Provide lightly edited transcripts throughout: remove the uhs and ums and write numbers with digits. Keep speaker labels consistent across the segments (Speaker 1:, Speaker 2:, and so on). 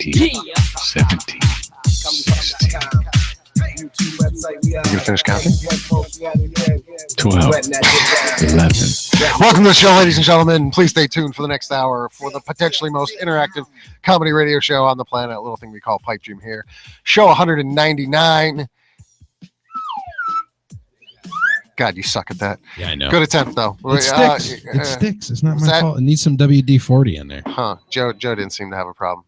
Speaker 1: 18, 17, 16. You gonna finish counting? 12, 11. Welcome to the show, ladies and gentlemen. Please stay tuned for the next hour for the potentially most interactive comedy radio show on the planet, a little thing we call Pipedream here. Show 199. God, you suck at that.
Speaker 2: Yeah, I know.
Speaker 1: Good attempt, though.
Speaker 2: It sticks. It sticks. It's not my fault. It needs some WD-40 in there.
Speaker 1: Huh. Joe didn't seem to have a problem.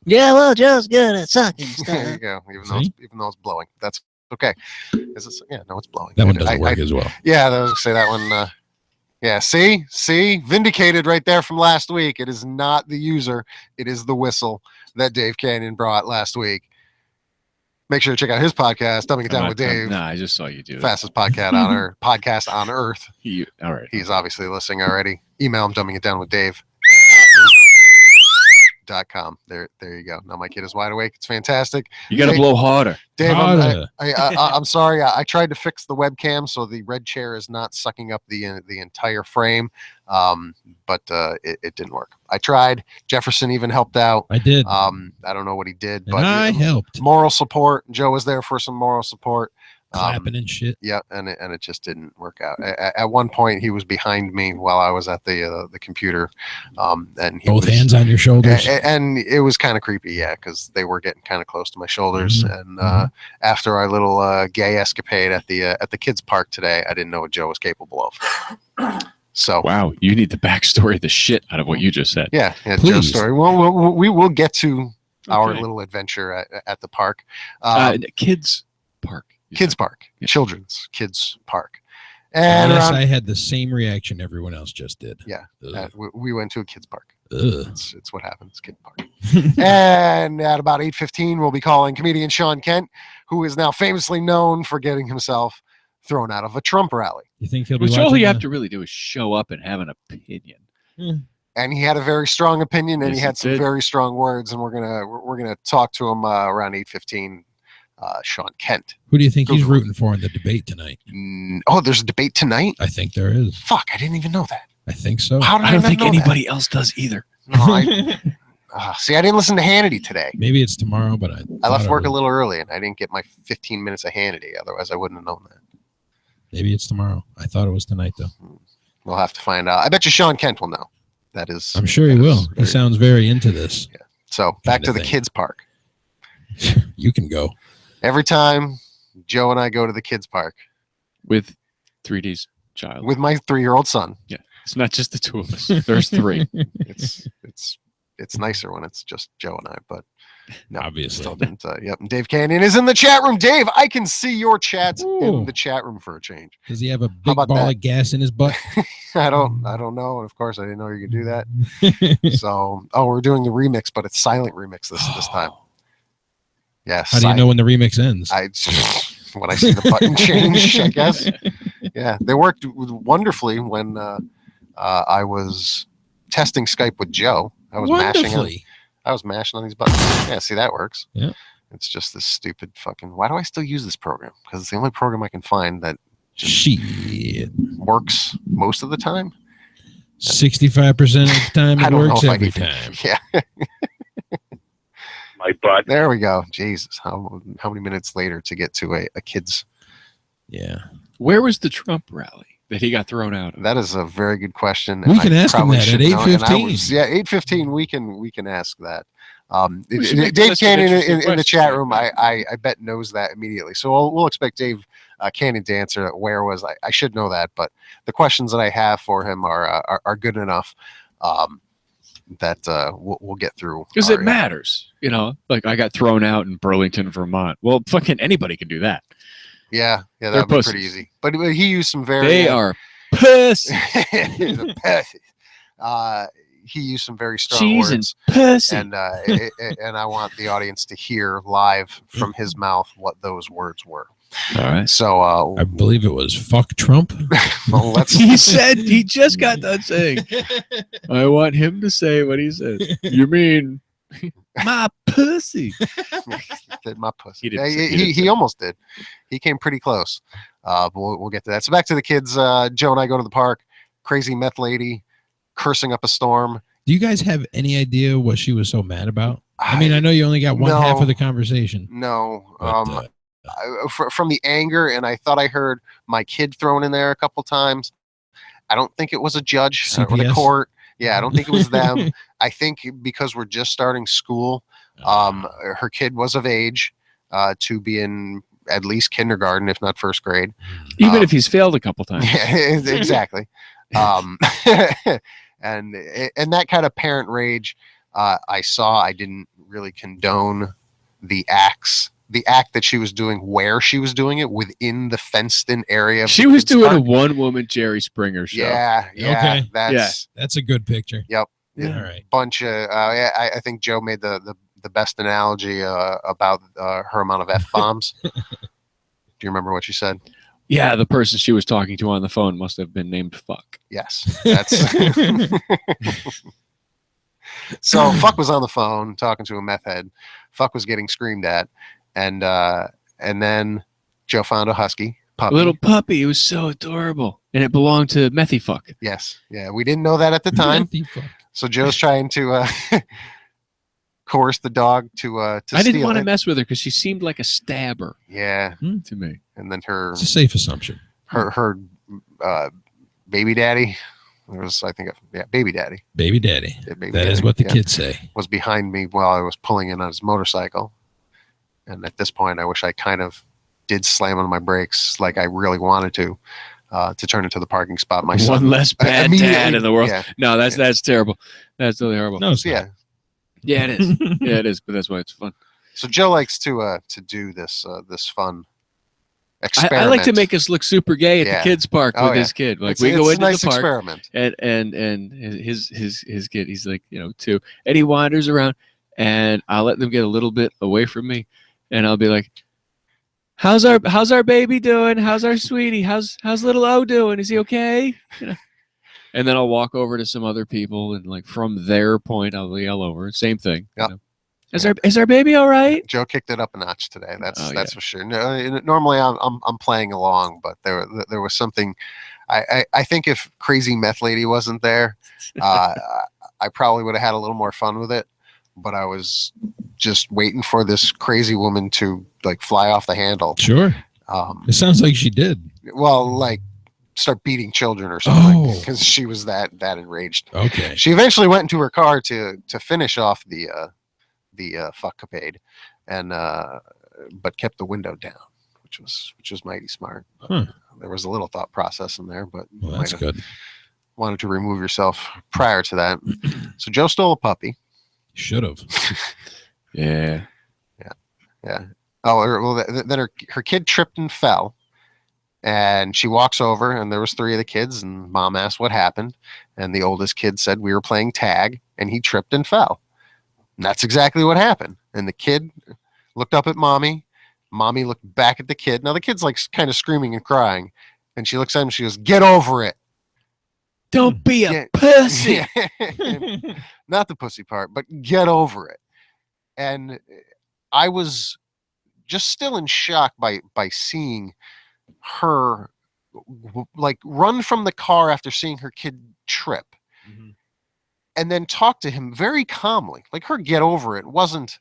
Speaker 3: Yeah, well, Joe's good at sucking.
Speaker 1: There you go. Even though it's blowing. That's okay. It's blowing.
Speaker 2: That one doesn't work as well.
Speaker 1: Yeah, I was gonna say that one. Yeah, see, vindicated right there from last week. It is not the user, it is the whistle that Dave Canyon brought last week. Make sure to check out his podcast, Dumbing It Down with Dave.
Speaker 4: No, I just saw you do it.
Speaker 1: Fastest podcast on earth.
Speaker 4: All right.
Speaker 1: He's obviously listening already. Email him, dumbingitdownwithdave.com. There you go. Now my kid is wide awake. It's fantastic.
Speaker 4: You got to blow harder.
Speaker 1: Dave, I'm sorry. I tried to fix the webcam so the red chair is not sucking up the entire frame, but it didn't work. I tried. Jefferson even helped out.
Speaker 2: I did.
Speaker 1: I don't know what he did, but
Speaker 2: I helped.
Speaker 1: Moral support. Joe was there for some moral support.
Speaker 2: Clapping and shit.
Speaker 1: Yeah, and it just didn't work out. At one point, he was behind me while I was at the computer, and
Speaker 2: both hands on your shoulders,
Speaker 1: and it was kind of creepy, yeah, because they were getting kind of close to my shoulders. And after our little gay escapade at the kids' park today, I didn't know what Joe was capable of. So
Speaker 4: wow, you need the backstory, the shit out of what you just said.
Speaker 1: Yeah, Joe's story. Well, we will get to our little adventure at the park.
Speaker 4: Kids' park.
Speaker 1: Kids Park,
Speaker 4: yeah.
Speaker 1: Children's Kids Park. And
Speaker 2: I had the same reaction everyone else just did.
Speaker 1: Yeah, we went to a kids park. It's what happens, kid park. And at about 8:15, we'll be calling comedian Sean Kent, who is now famously known for getting himself thrown out of a Trump rally.
Speaker 2: You think he'll be?
Speaker 4: Which all you have to really do is show up and have an opinion.
Speaker 1: And he had a very strong opinion, and he had some very strong words. And we're gonna talk to him around 8:15. Sean Kent.
Speaker 2: Who do you think he's rooting for in the debate tonight?
Speaker 1: Oh, there's a debate tonight?
Speaker 2: I think there is.
Speaker 1: Fuck, I didn't even know that.
Speaker 2: I think so.
Speaker 1: How did
Speaker 4: I don't think anybody else does either.
Speaker 1: No, see, I didn't listen to Hannity today.
Speaker 2: Maybe it's tomorrow, but
Speaker 1: I left work a little early, and I didn't get my 15 minutes of Hannity. Otherwise, I wouldn't have known that.
Speaker 2: Maybe it's tomorrow. I thought it was tonight, though.
Speaker 1: We'll have to find out. I bet you Sean Kent will know. That is.
Speaker 2: I'm sure he will. He sounds very into this.
Speaker 1: Yeah. So back to the kids' park.
Speaker 2: You can go.
Speaker 1: Every time Joe and I go to the kids' park
Speaker 4: with 3D's child,
Speaker 1: with my 3-year-old son.
Speaker 4: Yeah, it's not just the two of us. There's 3.
Speaker 1: It's nicer when it's just Joe and I, but no,
Speaker 2: obviously
Speaker 1: still didn't. Yep. And Dave Canyon is in the chat room. Dave, I can see your chats in the chat room for a change.
Speaker 2: Does he have a big ball of gas in his butt?
Speaker 1: I don't know. And of course, I didn't know you could do that. So, we're doing the remix, but it's silent remix this time. Yes.
Speaker 2: How do you know when the remix ends?
Speaker 1: When I see the button change, I guess. Yeah, they worked wonderfully when I was testing Skype with Joe. I was mashing on these buttons. Yeah, see, that works.
Speaker 2: Yeah.
Speaker 1: It's just this stupid fucking. Why do I still use this program? Because it's the only program I can find that works most of the time.
Speaker 2: 65% of the time it works every time.
Speaker 1: Yeah.
Speaker 5: My butt.
Speaker 1: There we go. Jesus, how many minutes later to get to a kid's?
Speaker 2: Yeah.
Speaker 4: Where was the Trump rally that he got thrown out of?
Speaker 1: That is a very good question.
Speaker 2: We can ask him that at 8:15.
Speaker 1: Yeah, 8:15. We can ask that. Dave Canyon in the chat room, I bet knows that immediately. So we'll expect Dave Canyon to answer where was. I should know that, but the questions that I have for him are good enough. That we'll get through.
Speaker 4: Because it matters, like I got thrown out in Burlington, Vermont. Well, fucking anybody can do that.
Speaker 1: Yeah, that'd be pretty easy. But he used some very.
Speaker 4: They are pussy.
Speaker 1: He used some very strong words. And I want the audience to hear live from his mouth what those words were.
Speaker 4: All right.
Speaker 1: So
Speaker 2: I believe it was "fuck Trump."
Speaker 1: Well,
Speaker 4: he just got done saying. I want him to say what he said. You mean my pussy?
Speaker 1: My pussy. He almost did. He came pretty close. But we'll get to that. So back to the kids. Joe and I go to the park. Crazy meth lady cursing up a storm,
Speaker 2: Do you guys have any idea what she was so mad about? I mean, I know you only got one half of the conversation.
Speaker 1: No.
Speaker 2: But,
Speaker 1: From the anger, and I thought I heard my kid thrown in there a couple times. I don't think it was a judge or the court. Yeah, I don't think it was them. I think because we're just starting school, her kid was of age to be in at least kindergarten, if not first grade.
Speaker 4: Even if he's failed a couple times.
Speaker 1: Yeah, exactly. And that kind of parent rage I saw. I didn't really condone the act that she was doing, where she was doing it within the fenced-in area.
Speaker 4: She was doing a one-woman Jerry Springer show.
Speaker 1: Yeah.
Speaker 2: Okay.
Speaker 1: That's
Speaker 2: a good picture.
Speaker 1: Yep.
Speaker 2: Yeah. All right.
Speaker 1: Bunch of. I think Joe made the best analogy about her amount of F-bombs. Do you remember what she said?
Speaker 4: Yeah, the person she was talking to on the phone must have been named Fuck.
Speaker 1: Yes. That's. So Fuck was on the phone talking to a meth head. Fuck was getting screamed at. And then Joe found a husky puppy.
Speaker 4: A little puppy. It was so adorable. And it belonged to Methy Fuck.
Speaker 1: Yes. Yeah. We didn't know that at the time. So Joe's trying to coerce the dog to
Speaker 4: I didn't
Speaker 1: steal
Speaker 4: want to
Speaker 1: it.
Speaker 4: mess with her because she seemed like a stabber.
Speaker 1: Yeah.
Speaker 4: To me.
Speaker 1: And then
Speaker 2: it's a safe assumption.
Speaker 1: Her baby daddy. There was, I think, baby daddy.
Speaker 2: Baby daddy.
Speaker 1: Yeah, baby
Speaker 2: that
Speaker 1: daddy,
Speaker 2: is what the kids say.
Speaker 1: Was behind me while I was pulling in on his motorcycle. And at this point, I wish I kind of did slam on my brakes like I really wanted to turn into the parking spot myself.
Speaker 4: One less bad dad in the world.
Speaker 1: Yeah.
Speaker 4: No, that's terrible. That's totally horrible.
Speaker 2: No,
Speaker 1: yeah.
Speaker 4: Yeah, it is. Yeah, it is. But that's why it's fun.
Speaker 1: So Joe likes to do this fun experiment.
Speaker 4: I like to make us look super gay at the kids' park with his kid. Like we go into
Speaker 1: nice
Speaker 4: the park
Speaker 1: experiment.
Speaker 4: and his kid, he's like 2, and he wanders around, and I'll let them get a little bit away from me, and I'll be like, "How's our baby doing? How's our sweetie? How's little O doing? Is he okay?" You know. And then I'll walk over to some other people, and like from their point, I'll yell over. Same thing.
Speaker 1: Yep.
Speaker 4: You know? Is our baby all right?
Speaker 1: Joe kicked it up a notch today. That's for sure. No, normally I'm playing along, but there was something. I think if Crazy Meth Lady wasn't there, I probably would have had a little more fun with it. But I was just waiting for this crazy woman to like fly off the handle.
Speaker 2: Sure. It sounds like she did.
Speaker 1: Well, like start beating children or something because she was that enraged.
Speaker 2: Okay.
Speaker 1: She eventually went into her car to finish off the fuckcapade, and but kept the window down, which was mighty smart. There was a little thought process in there, but
Speaker 2: that's good.
Speaker 1: Wanted to remove yourself prior to that. So Joe stole a puppy.
Speaker 2: Should have.
Speaker 1: Yeah. Oh, then her kid tripped and fell, and she walks over, and there was 3 of the kids, and mom asked what happened, and the oldest kid said we were playing tag, and he tripped and fell. And that's exactly what happened. And the kid looked up at mommy. Mommy looked back at the kid. Now the kid's like kind of screaming and crying. And she looks at him. She goes, "Get over it.
Speaker 4: Don't be a pussy."
Speaker 1: Not the pussy part, but get over it. And I was just still in shock by seeing her like run from the car after seeing her kid trip. Mm-hmm. And then talk to him very calmly. Like her get over it wasn't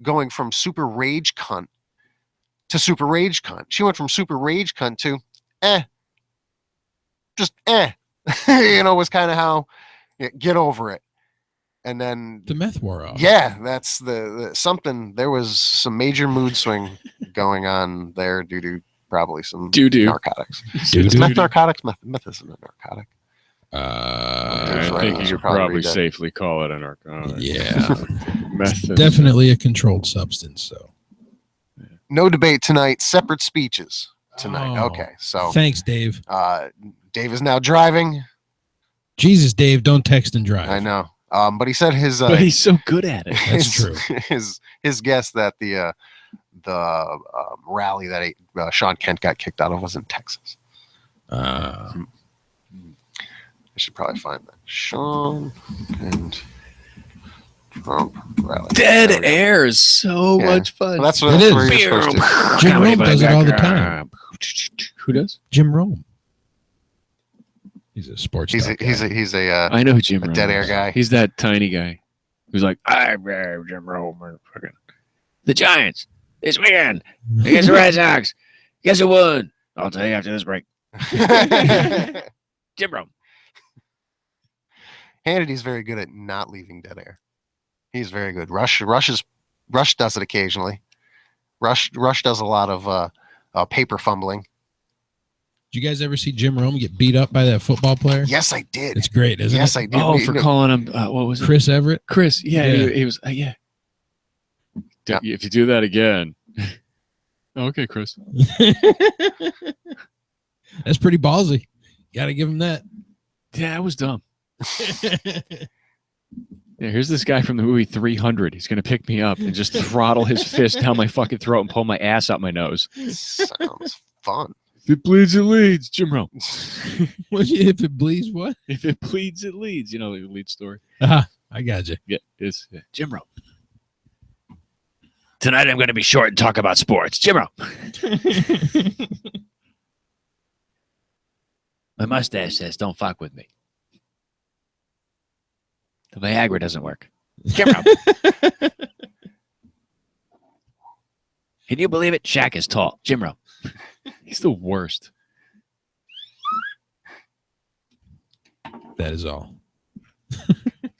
Speaker 1: going from super rage cunt to super rage cunt. She went from super rage cunt to just was kind of how get over it. And then
Speaker 2: the meth wore off.
Speaker 1: Yeah, that's the something. There was some major mood swing going on there due to probably some narcotics. Is meth narcotics? Meth isn't a narcotic.
Speaker 4: I think you could probably safely call it a narcotic.
Speaker 2: Yeah. Definitely a controlled substance. So
Speaker 1: no debate tonight, separate speeches tonight. Okay, so
Speaker 2: thanks, Dave.
Speaker 1: Dave is now driving.
Speaker 2: Jesus, Dave, don't text and drive.
Speaker 1: I know. But he said his
Speaker 4: but he's so good at it.
Speaker 2: That's true.
Speaker 1: His guess that the rally that Sean Kent got kicked out of was in Texas. I should probably find that. Sean and Trump rally.
Speaker 4: Dead air is so much fun.
Speaker 1: Well, that's what you're supposed to.
Speaker 2: Jim Rome does it all the time.
Speaker 4: Who does?
Speaker 2: Jim Rome. He's a sports.
Speaker 1: He's a
Speaker 4: I know who Jim Rome
Speaker 1: dead
Speaker 4: is.
Speaker 1: air guy.
Speaker 4: He's that tiny guy who's like, I'm Jim Rome. The Giants this weekend against the Red Sox. Guess who won? I'll tell you after this break. Jim Rome.
Speaker 1: Hannity's very good at not leaving dead air. He's very good. Rush does it occasionally. Rush does a lot of paper fumbling.
Speaker 2: Did you guys ever see Jim Rome get beat up by that football player?
Speaker 1: Yes, I did.
Speaker 2: It's great, isn't it?
Speaker 1: Yes, I did.
Speaker 4: Oh, for calling him, what was it?
Speaker 2: Chris Everett?
Speaker 4: Chris, yeah.
Speaker 2: Yeah.
Speaker 4: He was, yeah. If you do that again. Okay, Chris.
Speaker 2: That's pretty ballsy. Got to give him that.
Speaker 4: Yeah, that was dumb. Yeah, here's this guy from the movie 300. He's going to pick me up and just throttle his fist down my fucking throat and pull my ass out my nose.
Speaker 1: Sounds fun.
Speaker 4: If it bleeds, it leads. Jim Rome.
Speaker 2: If it bleeds, what?
Speaker 4: If it bleeds, it leads. You know the lead story.
Speaker 2: I got you.
Speaker 4: Yeah, it's Jim Rome. Tonight I'm going to be short and talk about sports. Jim Rome. My mustache says, don't fuck with me. The Viagra doesn't work. Jim Rome. Can you believe it? Shaq is tall. Jim Rome. He's the worst.
Speaker 2: That is all.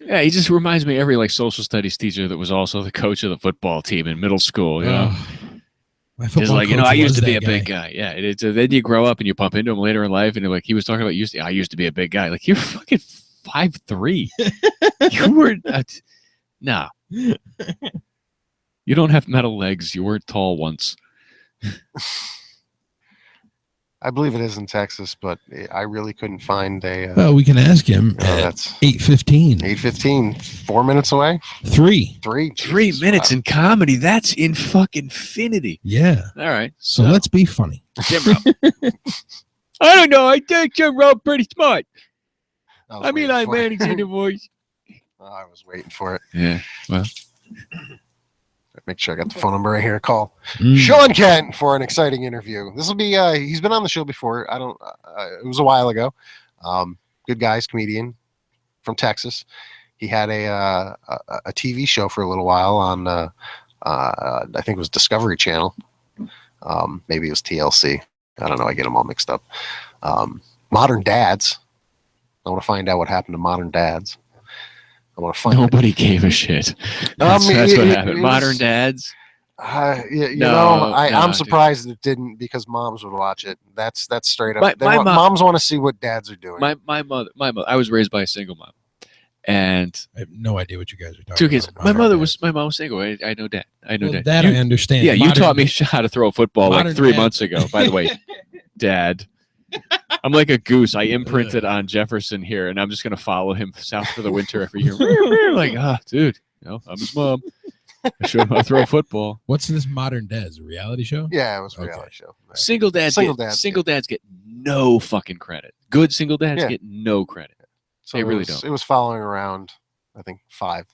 Speaker 4: Yeah, he just reminds me of every social studies teacher that was also the coach of the football team in middle school. You know,
Speaker 2: my
Speaker 4: just like,
Speaker 2: coach
Speaker 4: I used
Speaker 2: was
Speaker 4: to be
Speaker 2: that
Speaker 4: a big guy. Yeah, then you grow up and you bump into him later in life, and you're like, he was talking about I used to be a big guy. Like, you're fucking 5'3". You were nah. You don't have metal legs. You weren't tall once.
Speaker 1: I believe it is in Texas, but I really couldn't find a.
Speaker 2: Well, we can ask him.
Speaker 1: That's
Speaker 2: 8:15.
Speaker 1: 8:15. 4 minutes away.
Speaker 2: 3.
Speaker 4: 3 minutes in comedy. That's in fucking infinity.
Speaker 2: Yeah.
Speaker 4: All right.
Speaker 2: So let's be funny.
Speaker 4: Jim Rome. I don't know. I think Jim Rome pretty smart. I'm managing the voice.
Speaker 1: I was waiting for it.
Speaker 4: Yeah. Well.
Speaker 1: Make sure I got the phone number right here. Call Sean Kent for an exciting interview. This will be. He's been on the show before. It was a while ago. Good guys, comedian from Texas. He had a TV show for a little while on. I think it was Discovery Channel. Maybe it was TLC. I don't know. I get them all mixed up. Modern Dads. I want to find out what happened to Modern Dads. I want to find.
Speaker 4: Nobody gave a shit. That's what happened. Modern Dads.
Speaker 1: I'm surprised it didn't, because moms would watch it. That's straight up. Moms want to see what dads are doing.
Speaker 4: My mother. I was raised by a single mom, and
Speaker 2: I have no idea what you guys are talking about.
Speaker 4: 2 kids. My mom was single. I know dad. I know dad.
Speaker 2: That I understand.
Speaker 4: Yeah, you taught me how to throw a football like 3 months ago. By the way, Dad. I'm like a goose. I imprinted on Jefferson here, and I'm just gonna follow him south for the winter every year. Like, dude, I'm his mom. I showed him how to throw a football.
Speaker 2: What's this Modern Dads? A reality show?
Speaker 1: Yeah, it was a reality show. Right.
Speaker 4: Single dads get no fucking credit. Good single dads get no credit.
Speaker 1: So
Speaker 4: they really don't.
Speaker 1: It was following around, I think, 5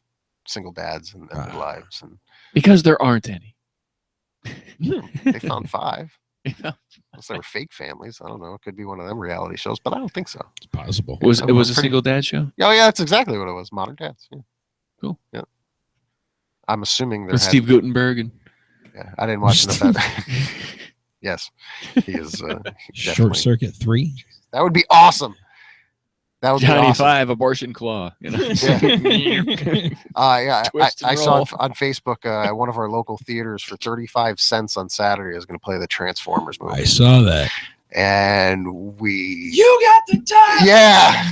Speaker 1: single dads and their lives, and
Speaker 4: because there aren't any.
Speaker 1: They found 5. Unless they were fake families. I don't know. It could be one of them reality shows, but I don't think so.
Speaker 2: It's possible.
Speaker 4: It was a single dad show?
Speaker 1: Oh, yeah, that's exactly what it was. Modern Dads. Yeah.
Speaker 4: Cool.
Speaker 1: Yeah. I'm assuming
Speaker 4: with Steve Guttenberg and.
Speaker 1: Yeah, I didn't watch enough of that. Yes, he is.
Speaker 2: Short Circuit 3.
Speaker 1: That would be awesome. That would
Speaker 4: Johnny
Speaker 1: be awesome.
Speaker 4: 5 abortion claw. You know?
Speaker 1: I saw on Facebook one of our local theaters for 35 cents on Saturday is going to play the Transformers movie.
Speaker 2: I saw that.
Speaker 1: And
Speaker 4: you got the time.
Speaker 1: Yeah.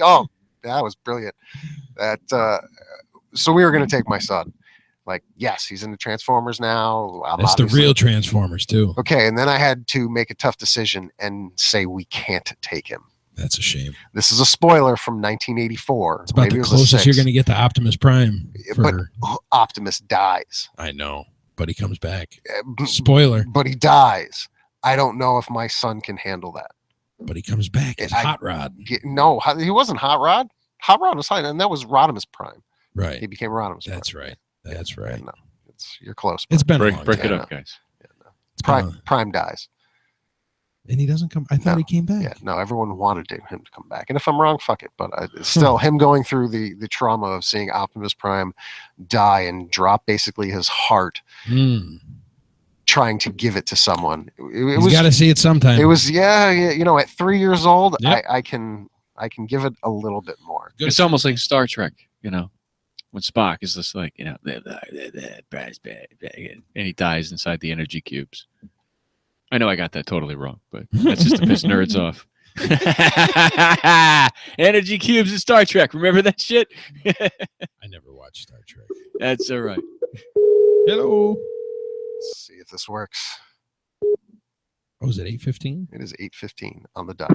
Speaker 1: Oh, that was brilliant. So we were going to take my son. Like, yes, he's into Transformers now.
Speaker 2: That's the real Transformers too.
Speaker 1: Okay, and then I had to make a tough decision and say we can't take him.
Speaker 2: That's a shame.
Speaker 1: This is a spoiler from 1984.
Speaker 2: It's about the closest you're going to get to Optimus Prime.
Speaker 1: But Optimus dies.
Speaker 2: I know, but he comes back. Spoiler.
Speaker 1: But he dies. I don't know if my son can handle that.
Speaker 2: But he comes back as Hot Rod.
Speaker 1: No, he wasn't Hot Rod. Hot Rod was Hot, and that was Rodimus Prime.
Speaker 2: Right.
Speaker 1: He became Rodimus Prime.
Speaker 2: That's right. That's right.
Speaker 1: No, you're close.
Speaker 2: It's been
Speaker 4: break it up, guys.
Speaker 1: Prime dies.
Speaker 2: And he doesn't come. I thought he came back.
Speaker 1: Yeah, no, everyone wanted him to come back. And if I'm wrong, fuck it. But still, him going through the trauma of seeing Optimus Prime die and drop basically his heart, trying to give it to someone. He's
Speaker 2: got to see it sometime.
Speaker 1: It was, at 3 years old, yep. I can give it a little bit more.
Speaker 4: It's almost like Star Trek, when Spock is just like, and he dies inside the energy cubes. I know I got that totally wrong, but that's just to piss nerds off. Energy cubes in Star Trek. Remember that shit?
Speaker 2: I never watched Star Trek.
Speaker 4: That's all right.
Speaker 2: Hello.
Speaker 1: Let's see if this works.
Speaker 2: Oh, is it 8:15?
Speaker 1: It is 8:15 on the dot.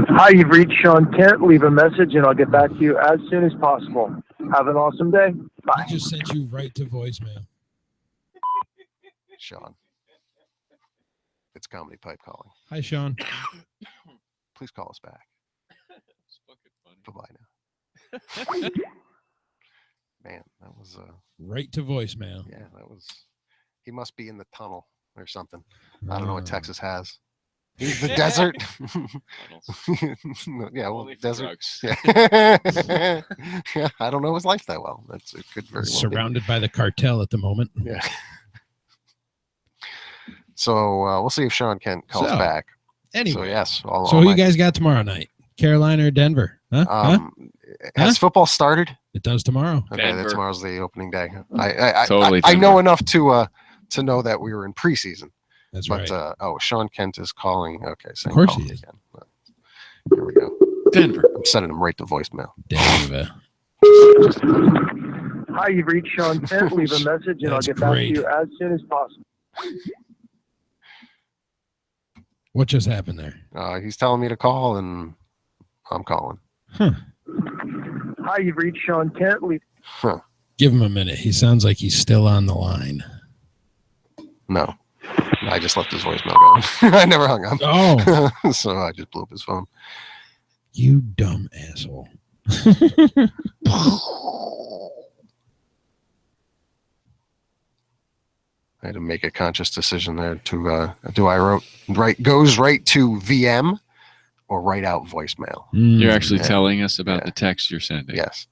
Speaker 5: Hi, you've reached Sean Kent. Leave a message, and I'll get back to you as soon as possible. Have an awesome day. Bye.
Speaker 2: I just sent you right to voicemail.
Speaker 1: Sean. It's Comedypipe calling.
Speaker 2: Hi, Sean.
Speaker 1: Please call us back.
Speaker 4: It's fucking funny.
Speaker 1: Bye-bye now. Man, that was
Speaker 2: right to voicemail.
Speaker 1: Yeah, that was. He must be in the tunnel or something. I don't know what Texas has. The desert. Yeah, well, desert. Yeah. Yeah, I don't know his life that well. It could very well
Speaker 2: surrounded by the cartel at the moment.
Speaker 1: Yeah. So we'll see if Sean Kent calls back.
Speaker 2: Anyway,
Speaker 1: so yes.
Speaker 2: So who you guys got tomorrow night? Carolina or Denver?
Speaker 1: Has football started?
Speaker 2: It does tomorrow.
Speaker 1: Okay, that tomorrow's the opening day. I
Speaker 4: Denver.
Speaker 1: know enough to know that we were in preseason.
Speaker 2: That's right.
Speaker 1: But Sean Kent is calling. Okay,
Speaker 2: of course he is.
Speaker 1: Again. Here we go.
Speaker 4: Denver.
Speaker 1: I'm sending him right to voicemail.
Speaker 2: Denver.
Speaker 5: Hi, you've reached Sean Kent. Leave a message, and I'll get back to you as soon as possible.
Speaker 2: What just happened there?
Speaker 1: He's telling me to call, and I'm calling.
Speaker 2: Huh.
Speaker 5: Hi, you've reached Sean Kent.
Speaker 2: Give him a minute. He sounds like he's still on the line.
Speaker 1: No. I just left his voicemail going. I never hung up.
Speaker 2: Oh.
Speaker 1: So I just blew up his phone.
Speaker 2: You dumb asshole.
Speaker 1: I had to make a conscious decision there to do I goes right to VM or write out voicemail.
Speaker 4: You're actually telling us about the text you're sending.
Speaker 1: Yes.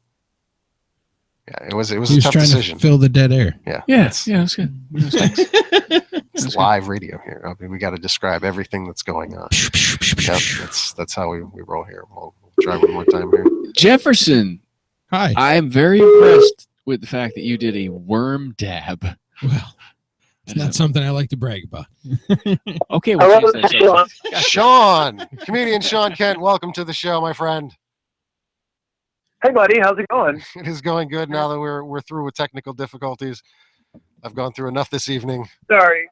Speaker 1: Yeah, it was a
Speaker 2: tough
Speaker 1: decision.
Speaker 2: He was trying to fill the dead air.
Speaker 1: Yeah.
Speaker 4: Yes. Yeah, that's good.
Speaker 1: It's live radio here. I mean, we got to describe everything that's going on. Yep, that's how we roll here. We'll try one more time here.
Speaker 4: Jefferson.
Speaker 2: Hi.
Speaker 4: I am very impressed with the fact that you did a worm dab.
Speaker 2: Well, it's not something I like to brag about.
Speaker 4: Okay. Well,
Speaker 1: Sean, comedian Sean Kent, welcome to the show, my friend.
Speaker 5: Hey, buddy. How's it going?
Speaker 1: It is going good now that we're through with technical difficulties. I've gone through enough this evening.
Speaker 5: Sorry.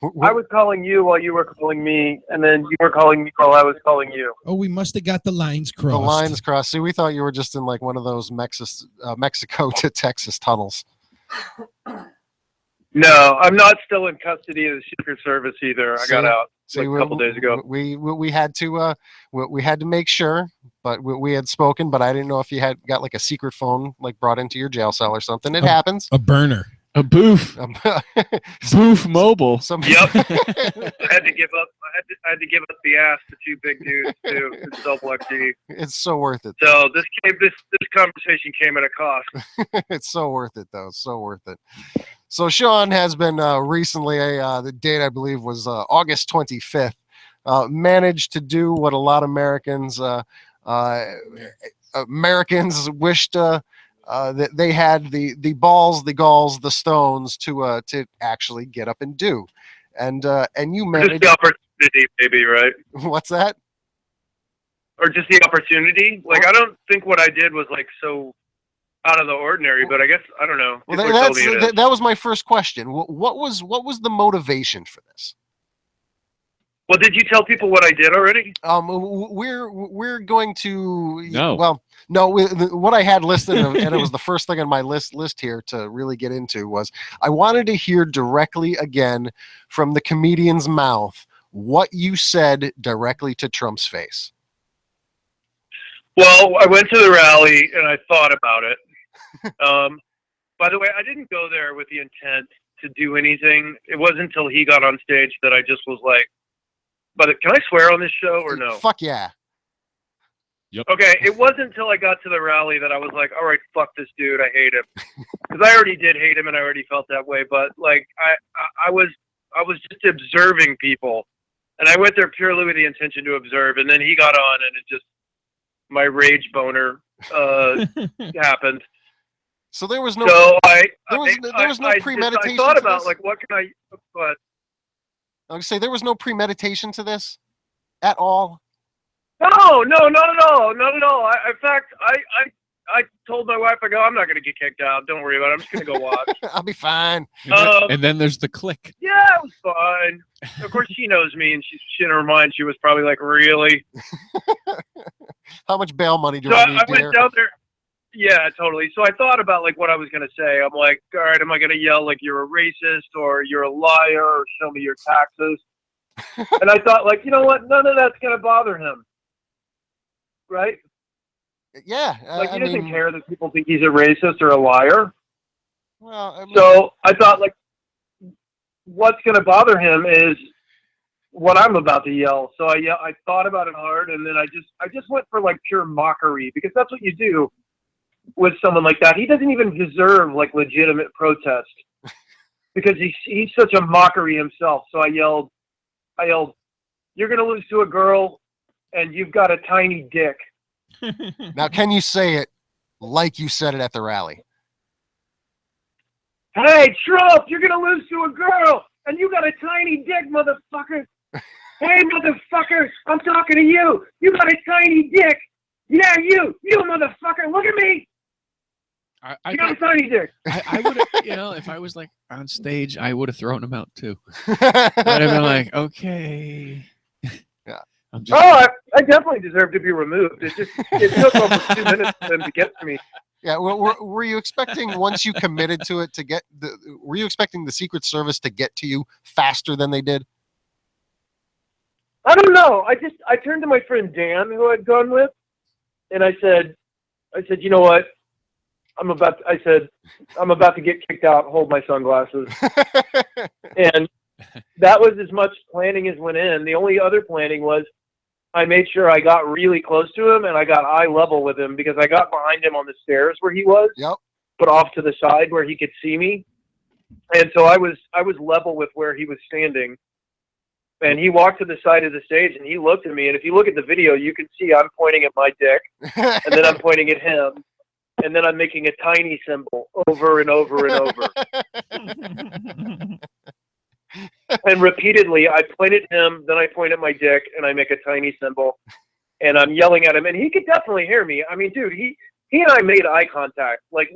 Speaker 5: I was calling you while you were calling me, and then you were calling me while I was calling you.
Speaker 2: Oh, we must have got the lines crossed.
Speaker 1: The lines crossed. See, we thought you were just in like one of those Mexico to Texas tunnels.
Speaker 5: No, I'm not still in custody of the Secret Service either. I got out a couple days ago.
Speaker 1: We had to make sure, but we had spoken, but I didn't know if you had got like a secret phone like brought into your jail cell or something. It happens.
Speaker 2: A burner.
Speaker 4: A boof. Boof mobile.
Speaker 5: Yep. I had to give up. I had to give up the ass to two big dudes too. It's double XD.
Speaker 1: It's so worth it.
Speaker 5: So this conversation came at a cost.
Speaker 1: It's so worth it though. So worth it. So Sean has been recently the date I believe was August 25th. Managed to do what a lot of Americans wished. That they had the balls, the galls, the stones to actually get up and do, and you managed.
Speaker 5: Just the opportunity, maybe, right?
Speaker 1: What's that?
Speaker 5: Or just the opportunity? Like, I don't think what I did was like so out of the ordinary, but I guess I don't know.
Speaker 1: Well, that was my first question. What was the motivation for this?
Speaker 5: Well, did you tell people what I did already?
Speaker 1: We're going to
Speaker 4: no.
Speaker 1: Well, no. What I had listed, and it was the first thing on my list here to really get into was I wanted to hear directly again from the comedian's mouth what you said directly to Trump's face.
Speaker 5: Well, I went to the rally and I thought about it. By the way, I didn't go there with the intent to do anything. It wasn't until he got on stage that I just was like, but can I swear on this show or no?
Speaker 1: Fuck yeah.
Speaker 4: Yep.
Speaker 5: Okay, it wasn't until I got to the rally that I was like, all right, fuck this dude, I hate him. Because I already did hate him and I already felt that way, but like I was just observing people. And I went there purely with the intention to observe, and then he got on and it just, my rage boner happened.
Speaker 1: So there was no there was no premeditation.
Speaker 5: I thought
Speaker 1: to
Speaker 5: about
Speaker 1: this?
Speaker 5: like what can I but
Speaker 1: I would say there was no premeditation to this at all.
Speaker 5: No, not at all. Not at all. In fact, I told my wife, I go, I'm not going to get kicked out. Don't worry about it. I'm just going to go watch.
Speaker 1: I'll be fine.
Speaker 4: And then there's the click.
Speaker 5: Yeah, it was fine. Of course, she knows me, and she in her mind, she was probably like, really?
Speaker 1: How much bail money do
Speaker 5: So
Speaker 1: I need,
Speaker 5: I
Speaker 1: dear?
Speaker 5: went down there. Yeah, totally. So I thought about like what I was going to say. I'm like, all right, am I going to yell like you're a racist or you're a liar or show me your taxes? And I thought like, you know what? None of that's going to bother him. Right?
Speaker 1: Yeah.
Speaker 5: Like he
Speaker 1: I
Speaker 5: doesn't
Speaker 1: mean,
Speaker 5: care that people think he's a racist or a liar.
Speaker 1: well, I mean,
Speaker 5: So I thought, like, what's going to bother him is what I'm about to yell. So I thought about it hard, and then I just went for like pure mockery, because that's what you do with someone like that. He doesn't even deserve like legitimate protest because he's such a mockery himself. So I yelled, "You're going to lose to a girl, and you've got a tiny dick."
Speaker 1: now, can you say it like you said it at the rally?
Speaker 5: Hey, Trump, you're going to lose to a girl, and you got a tiny dick, motherfucker. Hey, motherfucker, I'm talking to you. You got a tiny dick. Yeah, you motherfucker, look at me. You got a tiny dick.
Speaker 4: I would have, if I was like on stage, I would have thrown him out too. I'd have been like, okay.
Speaker 1: Yeah.
Speaker 5: I definitely deserve to be removed. It took over 2 minutes for them to get to me.
Speaker 1: Yeah, were you expecting once you committed to it were you expecting the Secret Service to get to you faster than they did?
Speaker 5: I don't know. I turned to my friend Dan, who I'd gone with, and I said, you know what? I'm about to get kicked out. Hold my sunglasses. And that was as much planning as went in. The only other planning was I made sure I got really close to him and I got eye level with him, because I got behind him on the stairs where he was,
Speaker 1: Yep.
Speaker 5: but off to the side where he could see me. And so I was level with where he was standing. And he walked to the side of the stage and he looked at me. And if you look at the video, you can see I'm pointing at my dick, and then I'm pointing at him, and then I'm making a tiny symbol over and over and over. And repeatedly, I point at him, then I point at my dick, and I make a tiny symbol, and I'm yelling at him, and he could definitely hear me. I mean, dude, he and I made eye contact. Like,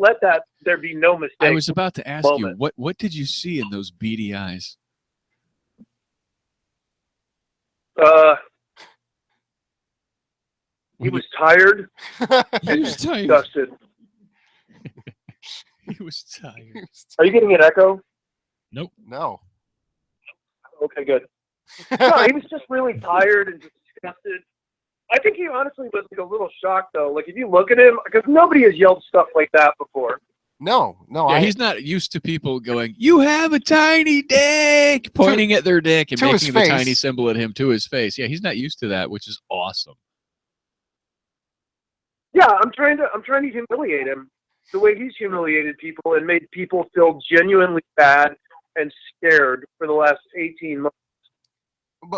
Speaker 5: there be no mistake.
Speaker 4: I was about to ask you, what did you see in those beady eyes?
Speaker 5: He was tired and disgusted.
Speaker 4: He was tired.
Speaker 5: Are you getting an echo?
Speaker 2: Nope.
Speaker 1: No.
Speaker 5: Okay, good. No, he was just really tired and disgusted. I think he honestly was like a little shocked, though. Like, if you look at him, because nobody has yelled stuff like that before.
Speaker 1: No.
Speaker 4: Yeah, he's not used to people going, "You have a tiny dick," pointing at their dick and making the tiny symbol at him to his face. Yeah, he's not used to that, which is awesome.
Speaker 5: Yeah, I'm trying to humiliate him the way he's humiliated people and made people feel genuinely bad and scared for the last 18 months.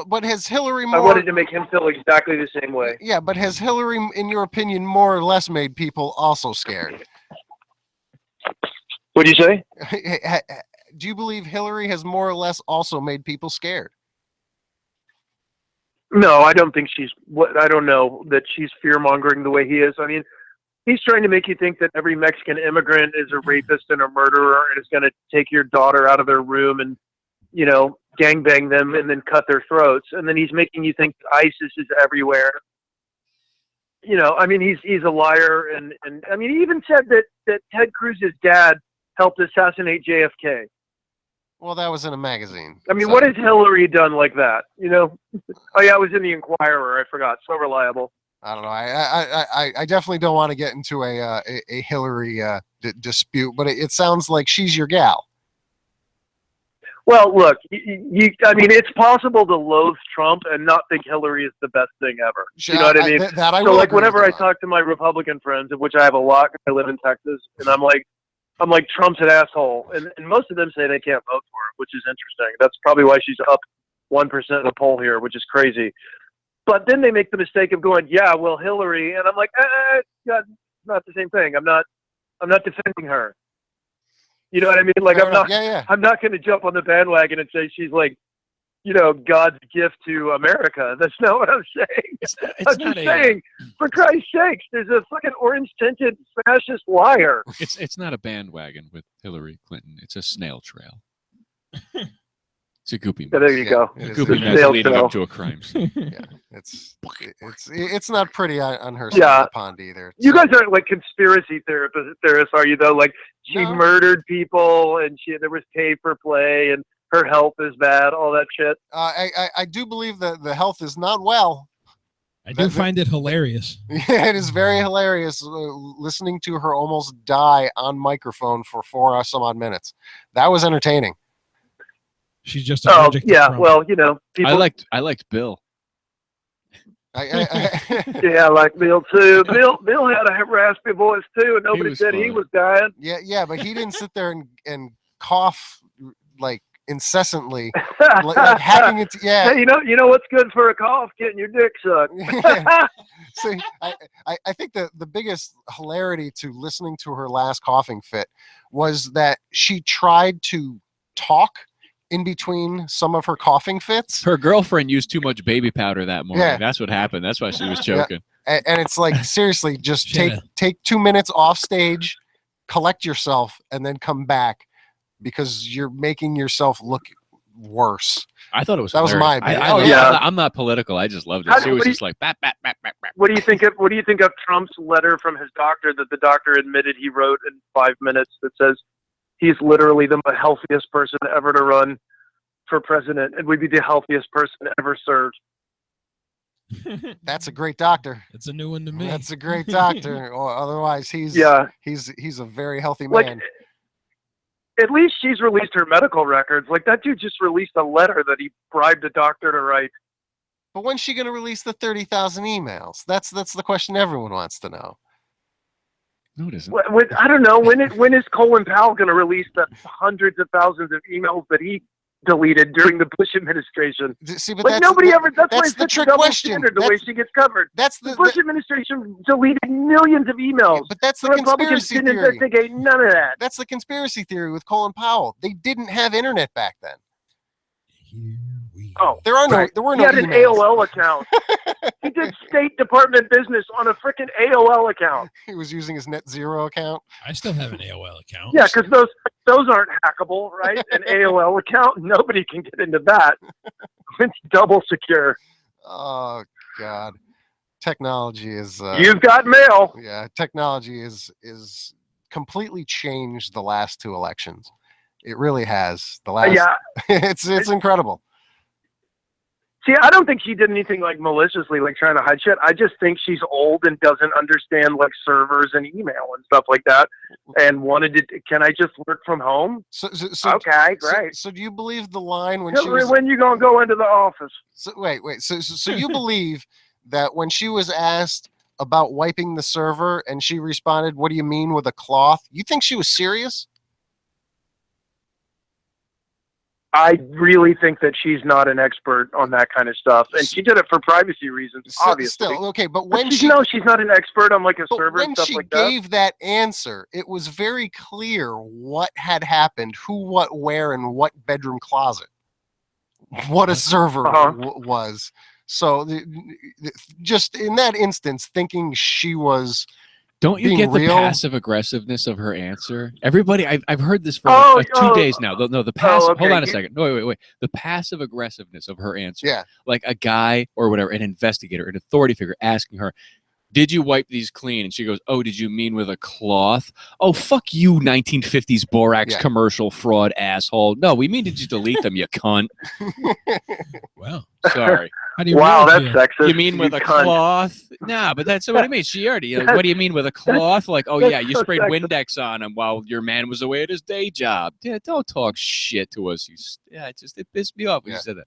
Speaker 1: But has Hillary
Speaker 5: I wanted to make him feel exactly the same way.
Speaker 1: Yeah, but has Hillary, in your opinion, more or less made people also scared?
Speaker 5: What do you say?
Speaker 1: Do you believe Hillary has more or less also made people scared?
Speaker 5: No, I don't think I don't know that she's fear-mongering the way he is. I mean, he's trying to make you think that every Mexican immigrant is a rapist and a murderer and is going to take your daughter out of their room and, gangbang them and then cut their throats. And then he's making you think ISIS is everywhere. I mean, he's a liar. And I mean, he even said that Ted Cruz's dad helped assassinate JFK.
Speaker 1: Well, that was in a magazine.
Speaker 5: I mean, what has Hillary done like that? Oh yeah, it was in the Inquirer. I forgot. So reliable.
Speaker 1: I don't know. I definitely don't want to get into a Hillary dispute, but it sounds like she's your gal.
Speaker 5: Well, look, I mean, it's possible to loathe Trump and not think Hillary is the best thing ever. You know what I mean? So, like, whenever I talk to my Republican friends, of which I have a lot, I live in Texas, and I'm like, Trump's an asshole, and most of them say they can't vote for him, which is interesting. That's probably why she's up 1% in the poll here, which is crazy. But then they make the mistake of going, yeah, well, Hillary, and I'm like, not the same thing. I'm not defending her. You know what I mean? Like, I'm not going to jump on the bandwagon and say she's like, you know, God's gift to America. That's not what I'm saying. I'm just saying, for Christ's sakes, there's a fucking orange-tinted fascist liar.
Speaker 4: It's not a bandwagon with Hillary Clinton. It's a snail trail. It's a goopy mess.
Speaker 5: Yeah, there you go.
Speaker 4: A goopy mess leading up to a crime scene.
Speaker 1: Yeah, it's not pretty on her side of the pond either.
Speaker 5: You guys aren't like conspiracy theorists, are you? Though, like she murdered people and there was pay for play and her health is bad, all that shit.
Speaker 1: I do believe that the health is not well.
Speaker 2: I do find it hilarious.
Speaker 1: Yeah, it is very hilarious listening to her almost die on microphone for 4 or some odd minutes. That was entertaining.
Speaker 2: She's just allergic to Trump.
Speaker 5: Well, you know, people...
Speaker 4: I liked Bill.
Speaker 5: Yeah, I like Bill too. Bill had a raspy voice too, and nobody said he was dying.
Speaker 1: Yeah, but he didn't sit there and cough like incessantly, like hacking it.
Speaker 5: Hey, you know what's good for a cough? Getting your dick sucked.
Speaker 1: See, I think the biggest hilarity to listening to her last coughing fit was that she tried to talk in between some of her coughing fits.
Speaker 4: Her girlfriend used too much baby powder that morning. Yeah. That's what happened. That's why she was choking.
Speaker 1: Yeah. And it's like, seriously, just take 2 minutes off stage, collect yourself, and then come back because you're making yourself look worse.
Speaker 4: I thought it was.
Speaker 1: That
Speaker 4: hilarious.
Speaker 1: was my.
Speaker 4: I'm not political. I just loved it. She was just like, bat.
Speaker 5: What do you think of Trump's letter from his doctor that the doctor admitted he wrote in 5 minutes that says he's literally the healthiest person ever to run for president and would be the healthiest person ever served?
Speaker 1: That's a great doctor.
Speaker 2: It's a new one to me.
Speaker 1: That's a great doctor. Or otherwise, he's a very healthy man.
Speaker 5: Like, at least she's released her medical records. Like, that dude just released a letter that he bribed a doctor to write.
Speaker 1: But when's she going to release the 30,000 emails? That's the question everyone wants to know.
Speaker 4: No, it isn't.
Speaker 5: I don't know. When is Colin Powell going to release the hundreds of thousands of emails that he deleted during the Bush administration?
Speaker 1: See, but
Speaker 5: like nobody ever. That's why it's
Speaker 1: the
Speaker 5: such
Speaker 1: trick
Speaker 5: a double
Speaker 1: question.
Speaker 5: standard. The way she gets covered. The Bush administration deleted millions of emails.
Speaker 1: Yeah, but that's the
Speaker 5: Republicans
Speaker 1: conspiracy
Speaker 5: didn't
Speaker 1: theory.
Speaker 5: investigate none of that.
Speaker 1: That's the conspiracy theory with Colin Powell. They didn't have internet back then. There were no.
Speaker 5: He had an
Speaker 1: emails.
Speaker 5: AOL account. He did State Department business on a freaking AOL account.
Speaker 1: He was using his Net Zero account.
Speaker 2: I still have an AOL account.
Speaker 5: Yeah, because those aren't hackable, right? An AOL account, nobody can get into that. It's double secure.
Speaker 1: Oh God, technology is.
Speaker 5: You've got mail.
Speaker 1: Yeah, technology is completely changed the last 2 elections. It really has. The last.
Speaker 5: Yeah,
Speaker 1: it's incredible.
Speaker 5: See, I don't think she did anything like maliciously, like trying to hide shit. I just think she's old and doesn't understand like servers and email and stuff like that, and wanted to. Can I just work from home?
Speaker 1: So
Speaker 5: okay, great.
Speaker 1: So do you believe the line when
Speaker 5: Hillary, when you gonna go into the office?
Speaker 1: So wait. So you believe that when she was asked about wiping the server and she responded, "What do you mean with a cloth?" You think she was serious?
Speaker 5: I really think that she's not an expert on that kind of stuff, and she did it for privacy reasons, obviously.
Speaker 1: Still, okay, but when
Speaker 5: she's not an expert on like a server and stuff like that.
Speaker 1: When she gave that answer, it was very clear what had happened, who, what, where, and what bedroom closet, what a server was. So, just in that instance, thinking she was.
Speaker 4: Don't you get the passive aggressiveness of her answer? Everybody, I've heard this for 2 days now. No, the passive. Hold on a second. No, wait. The passive aggressiveness of her answer.
Speaker 1: Yeah.
Speaker 4: Like a guy or whatever, an investigator, an authority figure, asking her, did you wipe these clean? And she goes, oh, did you mean with a cloth? Oh, fuck you, 1950s borax commercial fraud asshole. No, we mean did you delete them, you cunt.
Speaker 2: Well,
Speaker 4: sorry.
Speaker 2: How do you
Speaker 5: wow,
Speaker 2: really
Speaker 5: that's
Speaker 2: feel?
Speaker 5: sexist.
Speaker 4: You mean with a
Speaker 5: cunt.
Speaker 4: cloth? Nah, but that's what I mean. She already, what do you mean with a cloth? Like, oh yeah, you
Speaker 5: so
Speaker 4: sprayed
Speaker 5: sexist.
Speaker 4: Windex on him while your man was away at his day job. Yeah, don't talk shit to us. It pissed me off when you said that.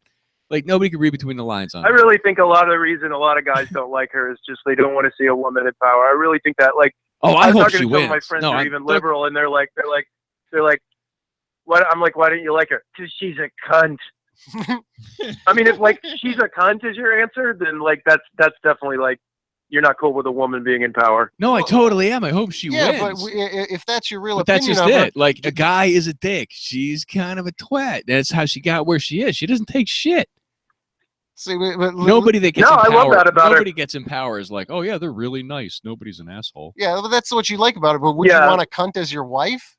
Speaker 4: Like, nobody can read between the lines on
Speaker 5: I
Speaker 4: it.
Speaker 5: really think a lot of the reason a lot of guys don't like her is just they don't want to see a woman in power. I really think that, like,
Speaker 4: Oh, I
Speaker 5: was
Speaker 4: hope
Speaker 5: talking
Speaker 4: she
Speaker 5: to some
Speaker 4: wins.
Speaker 5: of my friends
Speaker 4: No,
Speaker 5: who are even liberal, and they're like, what? I'm like, why didn't you like her? Because she's a cunt. I mean, if like she's a cunt is your answer, then like that's definitely like you're not cool with a woman being in power.
Speaker 4: No, I totally am. I hope she wins.
Speaker 1: Yeah, but if that's your real
Speaker 4: But that's
Speaker 1: opinion
Speaker 4: just
Speaker 1: of her,
Speaker 4: it. Like, a guy is a dick. She's kind of a twat. That's how she got where she is. She doesn't take shit.
Speaker 1: see,
Speaker 4: Nobody that gets
Speaker 5: No,
Speaker 4: in
Speaker 5: I
Speaker 4: power,
Speaker 5: love that about her.
Speaker 4: nobody gets in power is like, oh yeah, they're really nice. Nobody's an asshole.
Speaker 1: yeah, well, that's what you like about it. But would you
Speaker 5: Yeah.
Speaker 1: want a cunt as your wife?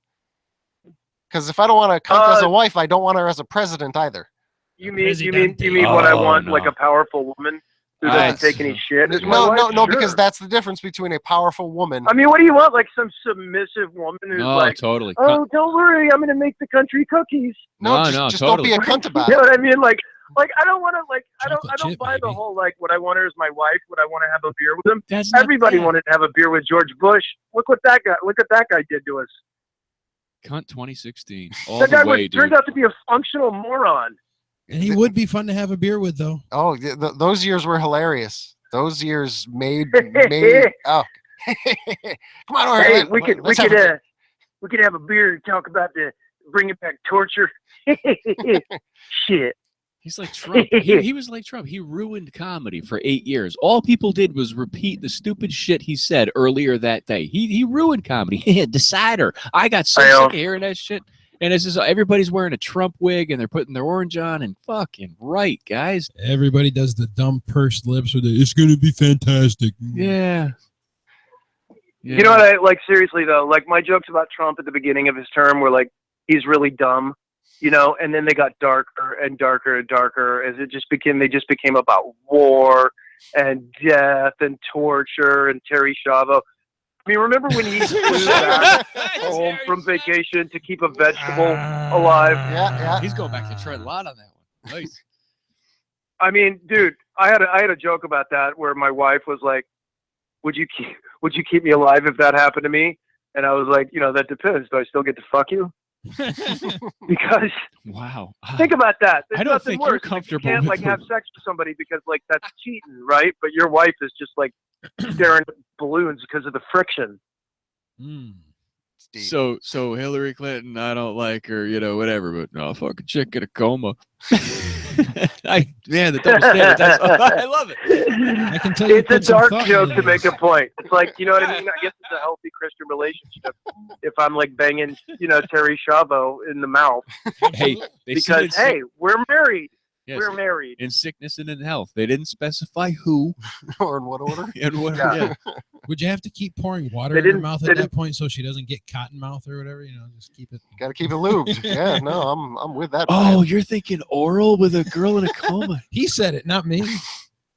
Speaker 1: Because if I don't want a cunt as a wife, I don't want her as a president either.
Speaker 5: You mean
Speaker 2: Presidente.
Speaker 5: what I
Speaker 4: Oh,
Speaker 5: want,
Speaker 4: no.
Speaker 5: like a powerful woman who doesn't take any shit? as my
Speaker 1: No,
Speaker 5: wife?
Speaker 1: no,
Speaker 5: Sure.
Speaker 1: because that's the difference between a powerful woman.
Speaker 5: I mean, what do you want? Like some submissive woman who's
Speaker 4: No,
Speaker 5: like,
Speaker 4: totally.
Speaker 5: oh, don't worry, I'm going to make the country cookies.
Speaker 1: No,
Speaker 4: No,
Speaker 1: just
Speaker 4: totally.
Speaker 1: don't be a cunt about
Speaker 5: You know
Speaker 1: it.
Speaker 5: what I mean? Like I don't want to I
Speaker 2: Chocolate
Speaker 5: don't
Speaker 2: chip,
Speaker 5: buy the
Speaker 2: baby.
Speaker 5: whole like what I want her as my wife. What I want to have a beer with him.
Speaker 4: That's not
Speaker 5: Everybody
Speaker 4: bad.
Speaker 5: wanted to have a beer with George Bush. Look what that guy did to us.
Speaker 4: Cunt 2016. All
Speaker 5: That
Speaker 4: the
Speaker 5: guy
Speaker 4: way,
Speaker 5: turned
Speaker 4: dude.
Speaker 5: out to be a functional moron.
Speaker 2: And he would be fun to have a beer with, though.
Speaker 1: Oh, those years were hilarious. Those years made. Oh, come on,
Speaker 5: Hey,
Speaker 1: Orlando.
Speaker 5: we could have a beer and talk about the bringing back torture. Shit.
Speaker 4: He's like Trump. He was like Trump. He ruined comedy for 8 years. All people did was repeat the stupid shit he said earlier that day. He ruined comedy. Decider. I got so sick of hearing that shit. And it's just everybody's wearing a Trump wig and they're putting their orange on and fucking right, guys.
Speaker 2: Everybody does the dumb pursed lips with it. It's going to be fantastic.
Speaker 4: Yeah.
Speaker 5: You know what I like? Seriously though, like my jokes about Trump at the beginning of his term were like, he's really dumb, you know, and then they got darker and darker and darker as they just became about war and death and torture and Terry Schiavo. I mean, remember when he flew back home from vacation to keep a vegetable alive?
Speaker 1: Yeah.
Speaker 4: He's going back to tread a lot on that one. Nice.
Speaker 5: I mean, dude, I had a joke about that where my wife was like, would you keep me alive if that happened to me? And I was like, you know, that depends. Do I still get to fuck you? Because
Speaker 4: wow.
Speaker 5: think about that. There's
Speaker 4: I don't
Speaker 5: nothing
Speaker 4: think
Speaker 5: worse.
Speaker 4: you're comfortable
Speaker 5: You can't
Speaker 4: with
Speaker 5: like have sex with somebody because like that's cheating, right? But your wife is just like staring at balloons because of the friction.
Speaker 4: So Hillary Clinton, I don't like her, you know, whatever, but no, fucking chick in a coma. The double standard. I love it.
Speaker 2: I can tell you
Speaker 5: It's a dark joke to make a point. It's like, you know what I mean? I guess it's a healthy Christian relationship if I'm like banging, you know, Terry Schiavo in the mouth.
Speaker 4: Hey,
Speaker 5: because hey, we're married.
Speaker 4: Yes,
Speaker 5: we're married.
Speaker 4: In sickness and in health. They didn't specify who
Speaker 1: or in what order.
Speaker 5: Yeah.
Speaker 2: Would you have to keep pouring water in her mouth at that point so she doesn't get cotton mouth or whatever? You know, just keep it.
Speaker 1: Got to keep it lubed. Yeah, no, I'm with that.
Speaker 4: Oh, you're thinking oral with a girl in a coma.
Speaker 2: He said it, not me.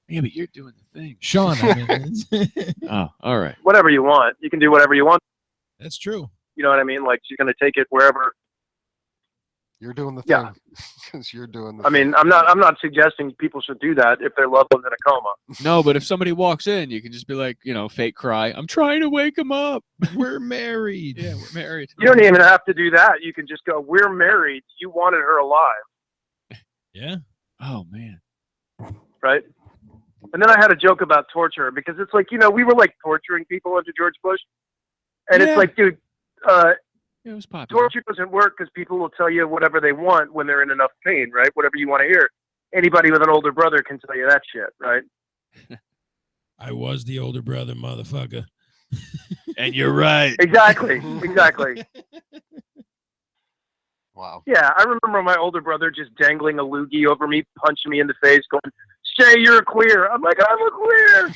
Speaker 4: Yeah, but you're doing the thing.
Speaker 2: Sean, I mean.
Speaker 4: Oh, all right.
Speaker 5: Whatever you want. You can do whatever you want.
Speaker 2: That's true.
Speaker 5: You know what I mean? Like she's going to take it wherever.
Speaker 1: You're doing the thing.
Speaker 5: Yeah.
Speaker 1: Because you're doing the
Speaker 5: I mean, I'm not suggesting people should do that if their loved one's in a coma.
Speaker 4: No, but if somebody walks in, you can just be like, you know, fake cry. I'm trying to wake him up.
Speaker 2: We're married.
Speaker 4: Yeah, we're married.
Speaker 5: You don't even have to do that. You can just go, we're married. You wanted her alive.
Speaker 2: Yeah.
Speaker 4: Oh, man.
Speaker 5: Right? And then I had a joke about torture because it's like, you know, we were like torturing people under George Bush. And it's like, dude,
Speaker 4: it was popular.
Speaker 5: torture doesn't work because people will tell you whatever they want when they're in enough pain, right? Whatever you want to hear. Anybody with an older brother can tell you that shit, right?
Speaker 2: I was the older brother, motherfucker.
Speaker 4: And you're right.
Speaker 5: Exactly.
Speaker 1: Wow.
Speaker 5: Yeah, I remember my older brother just dangling a loogie over me, punching me in the face, going, "Shay, you're a queer." I'm like, "I'm a queer."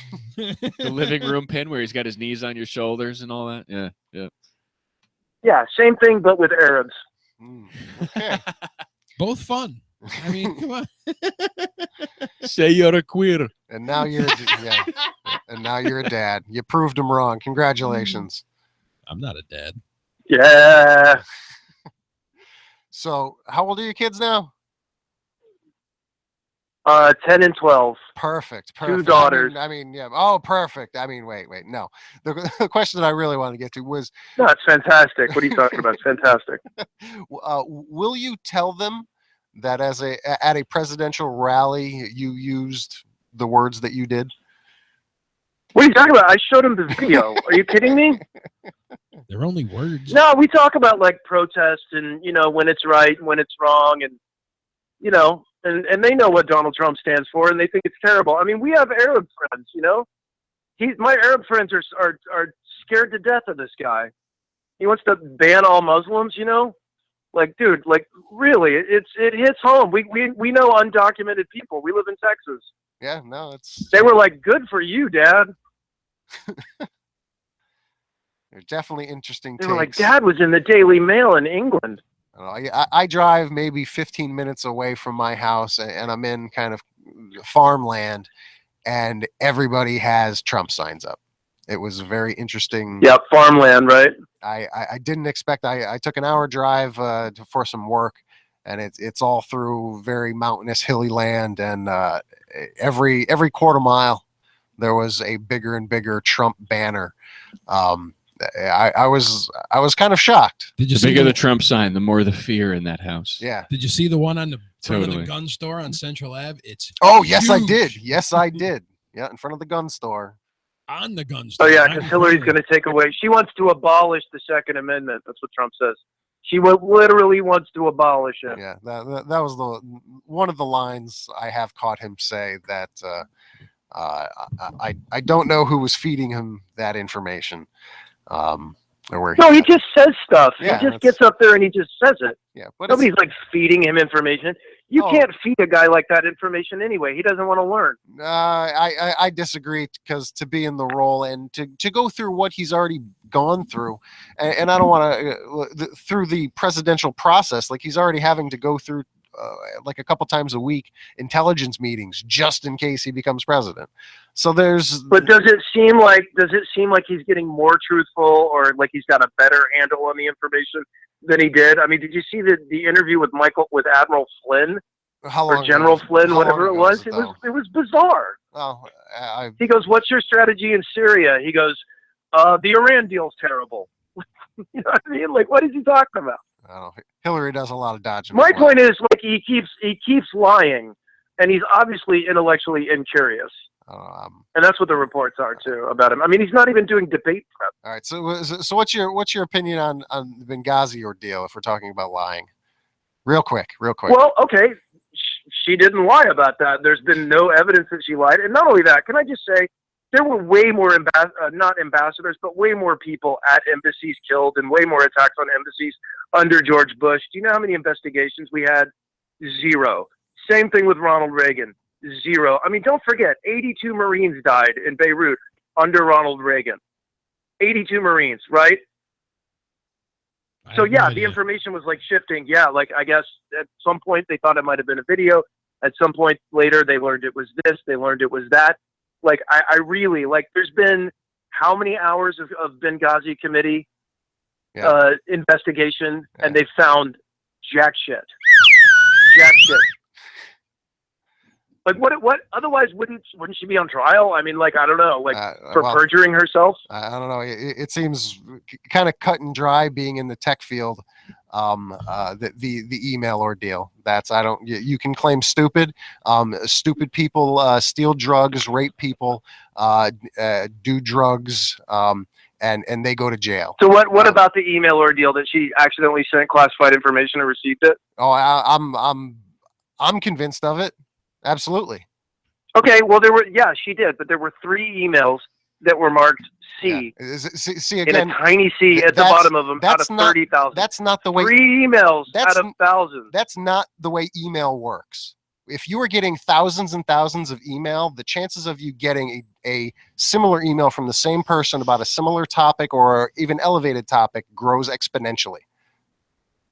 Speaker 4: The living room pin where he's got his knees on your shoulders and all that. Yeah, yeah.
Speaker 5: Yeah, same thing, but with Arabs.
Speaker 1: Okay.
Speaker 2: Both fun. I mean, come on.
Speaker 4: Say you're a queer.
Speaker 1: And now you're yeah. And now you're a dad. You proved him wrong. Congratulations.
Speaker 2: I'm not a dad.
Speaker 5: Yeah.
Speaker 1: So, how old are your kids now?
Speaker 5: 10 and 12.
Speaker 1: Perfect.
Speaker 5: Two daughters.
Speaker 1: I mean, yeah. Oh, perfect. I mean, wait. No. The question that I really wanted to get to was,
Speaker 5: No, it's fantastic. What are you talking about? It's fantastic.
Speaker 1: will you tell them that at a presidential rally you used the words that you did?
Speaker 5: What are you talking about? I showed him the video. Are you kidding me?
Speaker 2: They're only words.
Speaker 5: No, we talk about like protests and, you know, when it's right and when it's wrong, and, you know, and they know what Donald Trump stands for, and they think it's terrible. I mean, we have Arab friends, you know. My Arab friends are scared to death of this guy. He wants to ban all Muslims, you know. Like, dude, like, really, it hits home. We know undocumented people. We live in Texas.
Speaker 1: Yeah, no,
Speaker 5: They were like, good for you, Dad.
Speaker 1: They're definitely interesting
Speaker 5: They
Speaker 1: takes.
Speaker 5: were like, Dad was in the Daily Mail in England.
Speaker 1: I drive maybe 15 minutes away from my house, and I'm in kind of farmland, and everybody has Trump signs up. It was very interesting.
Speaker 5: Yeah, farmland, right?
Speaker 1: I didn't expect. I took an hour drive for some work, and it's all through very mountainous, hilly land, and every quarter mile there was a bigger and bigger Trump banner. I was kind of shocked.
Speaker 2: Did you
Speaker 4: The
Speaker 2: see
Speaker 4: bigger the Trump sign, the more the fear in that house.
Speaker 1: Yeah.
Speaker 2: Did you see the one on the front of
Speaker 4: Totally.
Speaker 2: the gun store on Central Ave? It's
Speaker 1: Oh, yes, I
Speaker 2: huge.
Speaker 1: did. Yes, I did. Yeah, in front of the gun store.
Speaker 2: On the gun
Speaker 5: Oh,
Speaker 2: store.
Speaker 5: yeah,
Speaker 2: right
Speaker 5: because
Speaker 2: in
Speaker 5: Hillary's
Speaker 2: front of
Speaker 5: going to take away. She wants to abolish the Second Amendment. That's what Trump says. She literally wants to abolish it.
Speaker 1: Yeah, that was one of the lines I have caught him say that I don't know who was feeding him that information. Or where
Speaker 5: No, he just says stuff.
Speaker 1: Yeah,
Speaker 5: he just gets up there and he just says it.
Speaker 1: Yeah, but
Speaker 5: Nobody's like feeding him information. You can't feed a guy like that information anyway. He doesn't want to learn.
Speaker 1: I disagree, because to be in the role and to go through what he's already gone through, and I don't want to through the presidential process, like he's already having to go through like a couple times a week intelligence meetings just in case he becomes president. So
Speaker 5: But does it seem like he's getting more truthful, or like he's got a better handle on the information than he did? I mean, did you see the interview with Admiral Flynn or General Flynn, whatever it was? It was bizarre.
Speaker 1: Well,
Speaker 5: he goes, "What's your strategy in Syria?" He goes, "The Iran deal's terrible." You know what I mean? Like, what is he talking about?
Speaker 1: Hillary does a lot of dodging.
Speaker 5: My point is, like, he keeps lying, and he's obviously intellectually incurious. And that's what the reports are too about him. I mean, he's not even doing debate prep.
Speaker 1: All right. So what's your opinion on the Benghazi ordeal, if we're talking about lying? Real quick.
Speaker 5: Well, okay, she didn't lie about that. There's been no evidence that she lied. And not only that, can I just say, there were way more not ambassadors, but way more people at embassies killed, and way more attacks on embassies under George Bush. Do you know how many investigations we had? 0. Same thing with Ronald Reagan. 0. I mean, don't forget, 82 Marines died in Beirut under Ronald Reagan. 82 Marines, right? So yeah, the information was like shifting. Yeah, like I guess at some point they thought it might have been a video. At some point later, they learned it was this. They learned it was that. Like I really like. There's been how many hours of Benghazi committee investigation, and they found jack shit. Jack shit. Like what? Otherwise, wouldn't she be on trial? I mean, like I don't know, like for perjuring herself.
Speaker 1: I don't know. It seems kind of cut and dry being in the tech field. The email ordeal. You can claim stupid. Stupid people steal drugs, rape people, do drugs, and they go to jail.
Speaker 5: So what about the email ordeal that she accidentally sent classified information and received it?
Speaker 1: Oh, I'm convinced of it. Absolutely.
Speaker 5: Okay, well she did, but there were 3 emails that were marked C.
Speaker 1: Yeah. See again,
Speaker 5: in a tiny C at the bottom of them out of 30,000.
Speaker 1: That's not the way.
Speaker 5: 3 emails out of thousands.
Speaker 1: That's not the way email works. If you are getting thousands and thousands of email, the chances of you getting a similar email from the same person about a similar topic or even elevated topic grows exponentially.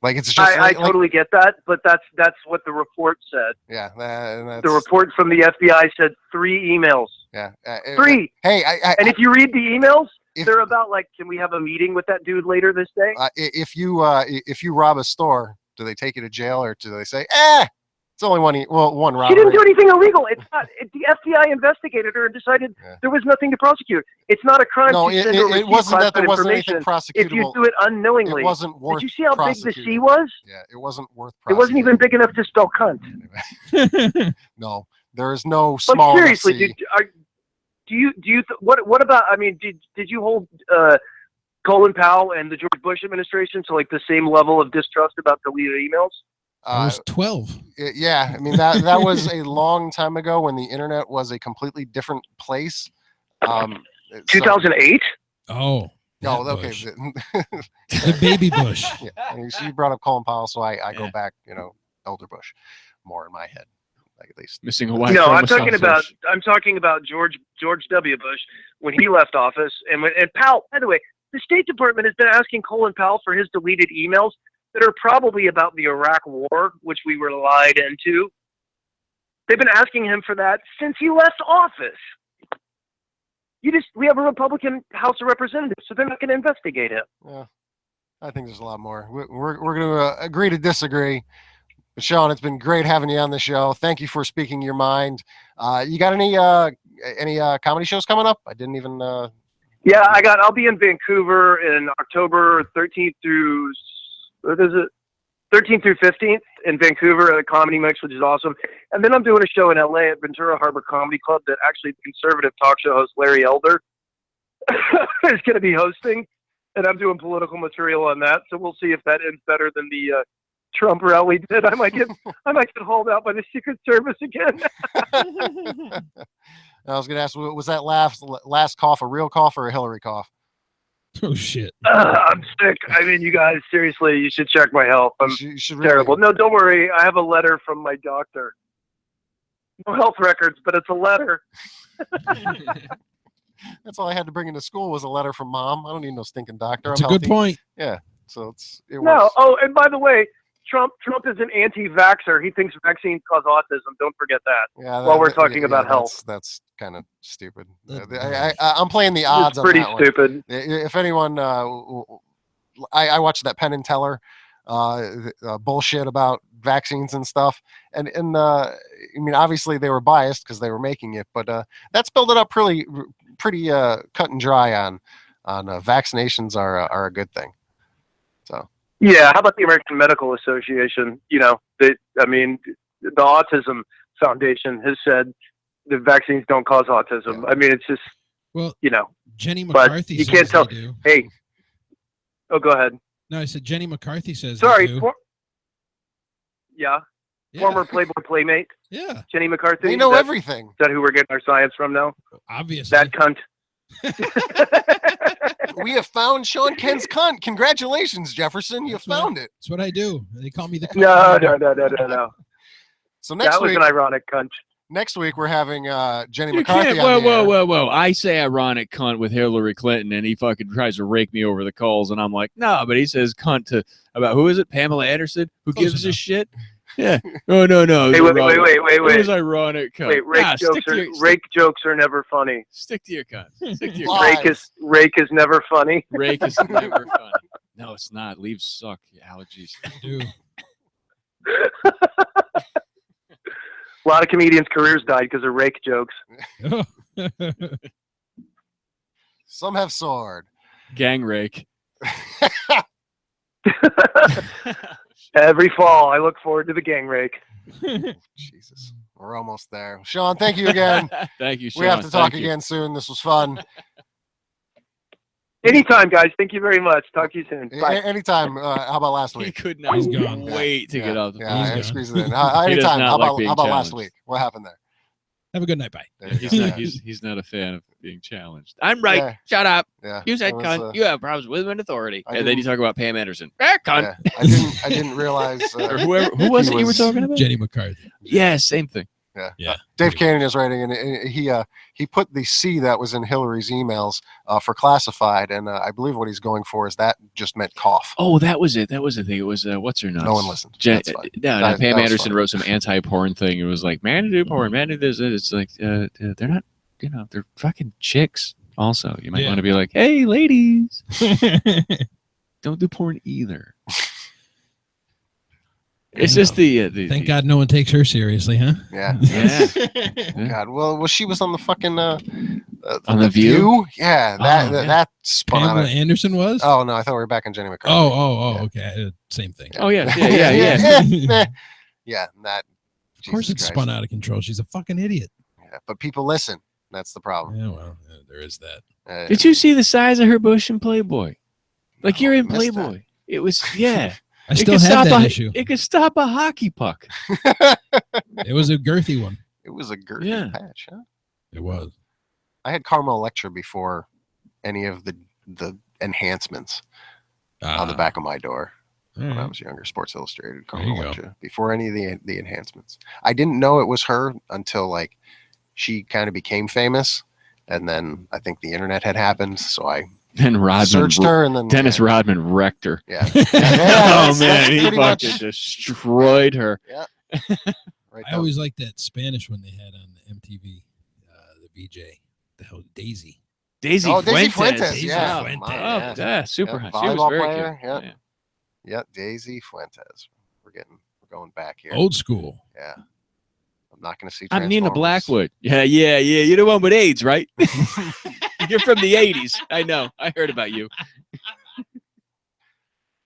Speaker 1: Like it's just.
Speaker 5: I totally get that, but that's what the report said.
Speaker 1: Yeah,
Speaker 5: the report from the FBI said 3 emails.
Speaker 1: Yeah,
Speaker 5: 3.
Speaker 1: Hey,
Speaker 5: and if you read the emails, they're about like, can we have a meeting with that dude later this day?
Speaker 1: If you rob a store, do they take you to jail or do they say, it's only one robbery?
Speaker 5: She didn't do anything illegal. It's not. The FBI investigated her and decided there was nothing to prosecute. It's not a crime.
Speaker 1: No,
Speaker 5: to send or
Speaker 1: it wasn't that there wasn't anything
Speaker 5: if you
Speaker 1: prosecutable.
Speaker 5: do it unknowingly.
Speaker 1: It wasn't worth.
Speaker 5: Did you see how big the C
Speaker 1: prosecuting.
Speaker 5: was?
Speaker 1: Yeah, it wasn't worth.
Speaker 5: It wasn't even big enough to spell cunt.
Speaker 1: No, there is no small.
Speaker 5: But seriously, do you what about? I mean, did you hold Colin Powell and the George Bush administration to like the same level of distrust about deleted emails?
Speaker 2: I was 12.
Speaker 1: Yeah, I mean that was a long time ago when the internet was a completely different place.
Speaker 5: 2008.
Speaker 2: Oh.
Speaker 1: No, okay.
Speaker 2: The baby Bush.
Speaker 1: Yeah, you brought up Colin Powell, so I go back. Elder Bush, more in my head, like at least.
Speaker 4: Missing a white.
Speaker 5: No, I'm talking about George W. Bush when he left office, and Powell. By the way, the State Department has been asking Colin Powell for his deleted emails that are probably about the Iraq War, which we were lied into. They've been asking him for that since he left office. We have a Republican House of Representatives, so they're not going to investigate him.
Speaker 1: Yeah, I think there's a lot more. We're going to agree to disagree. But Sean, it's been great having you on the show. Thank you for speaking your mind. You got any comedy shows coming up? I didn't even.
Speaker 5: Yeah, I'll be in Vancouver in October 13th through 13th through 15th in Vancouver at a comedy mix, which is awesome. And then I'm doing a show in LA at Ventura Harbor Comedy Club that actually the conservative talk show host Larry Elder is going to be hosting. And I'm doing political material on that. So we'll see if that ends better than the Trump rally did. I might get hauled out by the Secret Service again.
Speaker 1: I was going to ask, was that last cough a real cough or a Hillary cough?
Speaker 2: Oh shit!
Speaker 5: I'm sick. I mean, you guys, seriously, you should check my health. I'm terrible. No, don't worry. I have a letter from my doctor. No health records, but it's a letter.
Speaker 1: That's all I had to bring into school was a letter from mom. I don't need no stinking doctor.
Speaker 2: That's a good point.
Speaker 1: Yeah. So it
Speaker 5: no. Oh, and by the way, Trump is an anti-vaxxer. He thinks vaccines cause autism. Don't forget that.
Speaker 1: Yeah.
Speaker 5: While we're talking about health,
Speaker 1: that's kind of stupid. I'm playing the odds.
Speaker 5: It's pretty
Speaker 1: on that
Speaker 5: stupid.
Speaker 1: One. If anyone, I watched that Penn and Teller bullshit about vaccines and stuff, and I mean, obviously they were biased because they were making it, but that spelled it up pretty cut and dry on vaccinations are a good thing. So.
Speaker 5: Yeah, how about the American Medical Association? The Autism Foundation has said the vaccines don't cause autism. I mean, it's just,
Speaker 2: Jenny McCarthy
Speaker 5: you can't tell.
Speaker 2: They do.
Speaker 5: Hey, go ahead.
Speaker 2: No, I said Jenny McCarthy says.
Speaker 5: Sorry.
Speaker 2: They do.
Speaker 5: Yeah. Former Playboy Playmate.
Speaker 2: Yeah.
Speaker 5: Jenny McCarthy.
Speaker 1: They know everything.
Speaker 5: Is that who we're getting our science from now?
Speaker 2: Obviously.
Speaker 5: That cunt.
Speaker 1: We have found Sean Kenn's cunt. Congratulations, Jefferson. You found it.
Speaker 2: That's what I do. They call me the cunt.
Speaker 5: No.
Speaker 1: So next
Speaker 5: week, an ironic cunt.
Speaker 1: Next week we're having Jenny
Speaker 4: You
Speaker 1: McCarthy.
Speaker 4: can't, whoa. I say ironic cunt with Hillary Clinton and he fucking tries to rake me over the coals and I'm like, no, but he says cunt about who is it? Pamela Anderson? Who gives a shit? Yeah. Oh no.
Speaker 5: Hey, wait.
Speaker 4: It was ironic cunt.
Speaker 5: Wait, rake jokes are never funny.
Speaker 4: Stick to your cunt. Stick to your cunt.
Speaker 5: Rake is never funny.
Speaker 4: Rake is never funny. No, it's not. Leaves suck. Allergies.
Speaker 2: Dude.
Speaker 5: A lot of comedians' careers died because of rake jokes.
Speaker 1: Some have soared.
Speaker 4: Gang rake.
Speaker 5: Every fall, I look forward to the gang rake.
Speaker 1: Jesus, we're almost there. Sean, thank you again.
Speaker 4: Thank you, Sean.
Speaker 1: We have to talk again soon. This was fun.
Speaker 5: Anytime, guys. Thank you very much. Talk to you soon. Bye.
Speaker 1: Anytime. How about last week?
Speaker 4: He could not wait to get off the phone.
Speaker 1: Yeah, squeeze it in. Anytime. How about last week? What happened there?
Speaker 2: Have a good night. Bye.
Speaker 4: He's not a fan of being challenged. I'm right.
Speaker 1: Yeah.
Speaker 4: Shut up.
Speaker 1: Yeah.
Speaker 4: You said cunt. You have problems with women authority. And then you talk about Pam Anderson. Cunt.
Speaker 1: Yeah. I didn't realize.
Speaker 4: Or who was it you were talking about?
Speaker 2: Jenny McCarthy.
Speaker 4: Yeah, same thing.
Speaker 2: Yeah.
Speaker 1: Dave Cannon is writing, and he put the C that was in Hillary's emails for classified, and I believe what he's going for is that just meant cough.
Speaker 4: Oh, that was it. That was the thing. It was what's her nuts?
Speaker 1: No one listened.
Speaker 4: Pam
Speaker 1: That was
Speaker 4: Anderson
Speaker 1: fine.
Speaker 4: wrote some anti-porn thing. It was like, man, to do porn, man, to do this. It's like they're not, they're fucking chicks. Also, you might want to be like, hey, ladies, don't do porn either. It's just the
Speaker 2: Thank God no one takes her seriously, huh?
Speaker 1: Yeah.
Speaker 4: Yeah.
Speaker 1: God. Well, she was on the fucking
Speaker 4: on the View.
Speaker 1: Yeah, that spun
Speaker 2: Pamela
Speaker 1: out.
Speaker 2: Anderson was?
Speaker 1: Oh no, I thought we were back in Jenny McCarthy.
Speaker 2: Oh,
Speaker 1: Yeah.
Speaker 2: okay. Same thing.
Speaker 4: Oh yeah.
Speaker 1: Yeah, that.
Speaker 2: Of course,
Speaker 1: Jesus
Speaker 2: it's
Speaker 1: Christ.
Speaker 2: spun out of control. She's a fucking idiot.
Speaker 1: Yeah, but people listen. That's the problem.
Speaker 2: Yeah, well, there is that.
Speaker 4: Did you see the size of her bush in Playboy? Like you're in
Speaker 1: I missed
Speaker 4: Playboy. It was
Speaker 2: I still have that issue.
Speaker 4: It could stop a hockey puck.
Speaker 2: It was a girthy one.
Speaker 1: It was a girthy patch, huh?
Speaker 2: It was.
Speaker 1: I had Carmel Electra before any of the enhancements on the back of my door when I was younger. Sports Illustrated, Carmel Electra, before any of the enhancements. I didn't know it was her until like she kind of became famous, and then I think the internet had happened, so I searched her, and then
Speaker 4: Dennis Rodman wrecked her.
Speaker 1: Yeah.
Speaker 4: Oh man, he fucking destroyed her.
Speaker 1: Yeah. Right.
Speaker 2: I always liked that Spanish one they had on the MTV, the VJ. The hell, Daisy.
Speaker 4: Daisy Fuentes.
Speaker 1: Yeah.
Speaker 2: Fuentes.
Speaker 4: Yeah, super hot. She was
Speaker 1: Volleyball
Speaker 4: very
Speaker 1: player.
Speaker 4: cute.
Speaker 1: Yeah, Daisy Fuentes. We're going back here.
Speaker 2: Old school.
Speaker 1: Yeah. I'm not going to see.
Speaker 4: I'm Nina
Speaker 1: Transformers.
Speaker 4: Blackwood. Yeah. You're the one with AIDS, right? You're from the 80s. I know. I heard about you.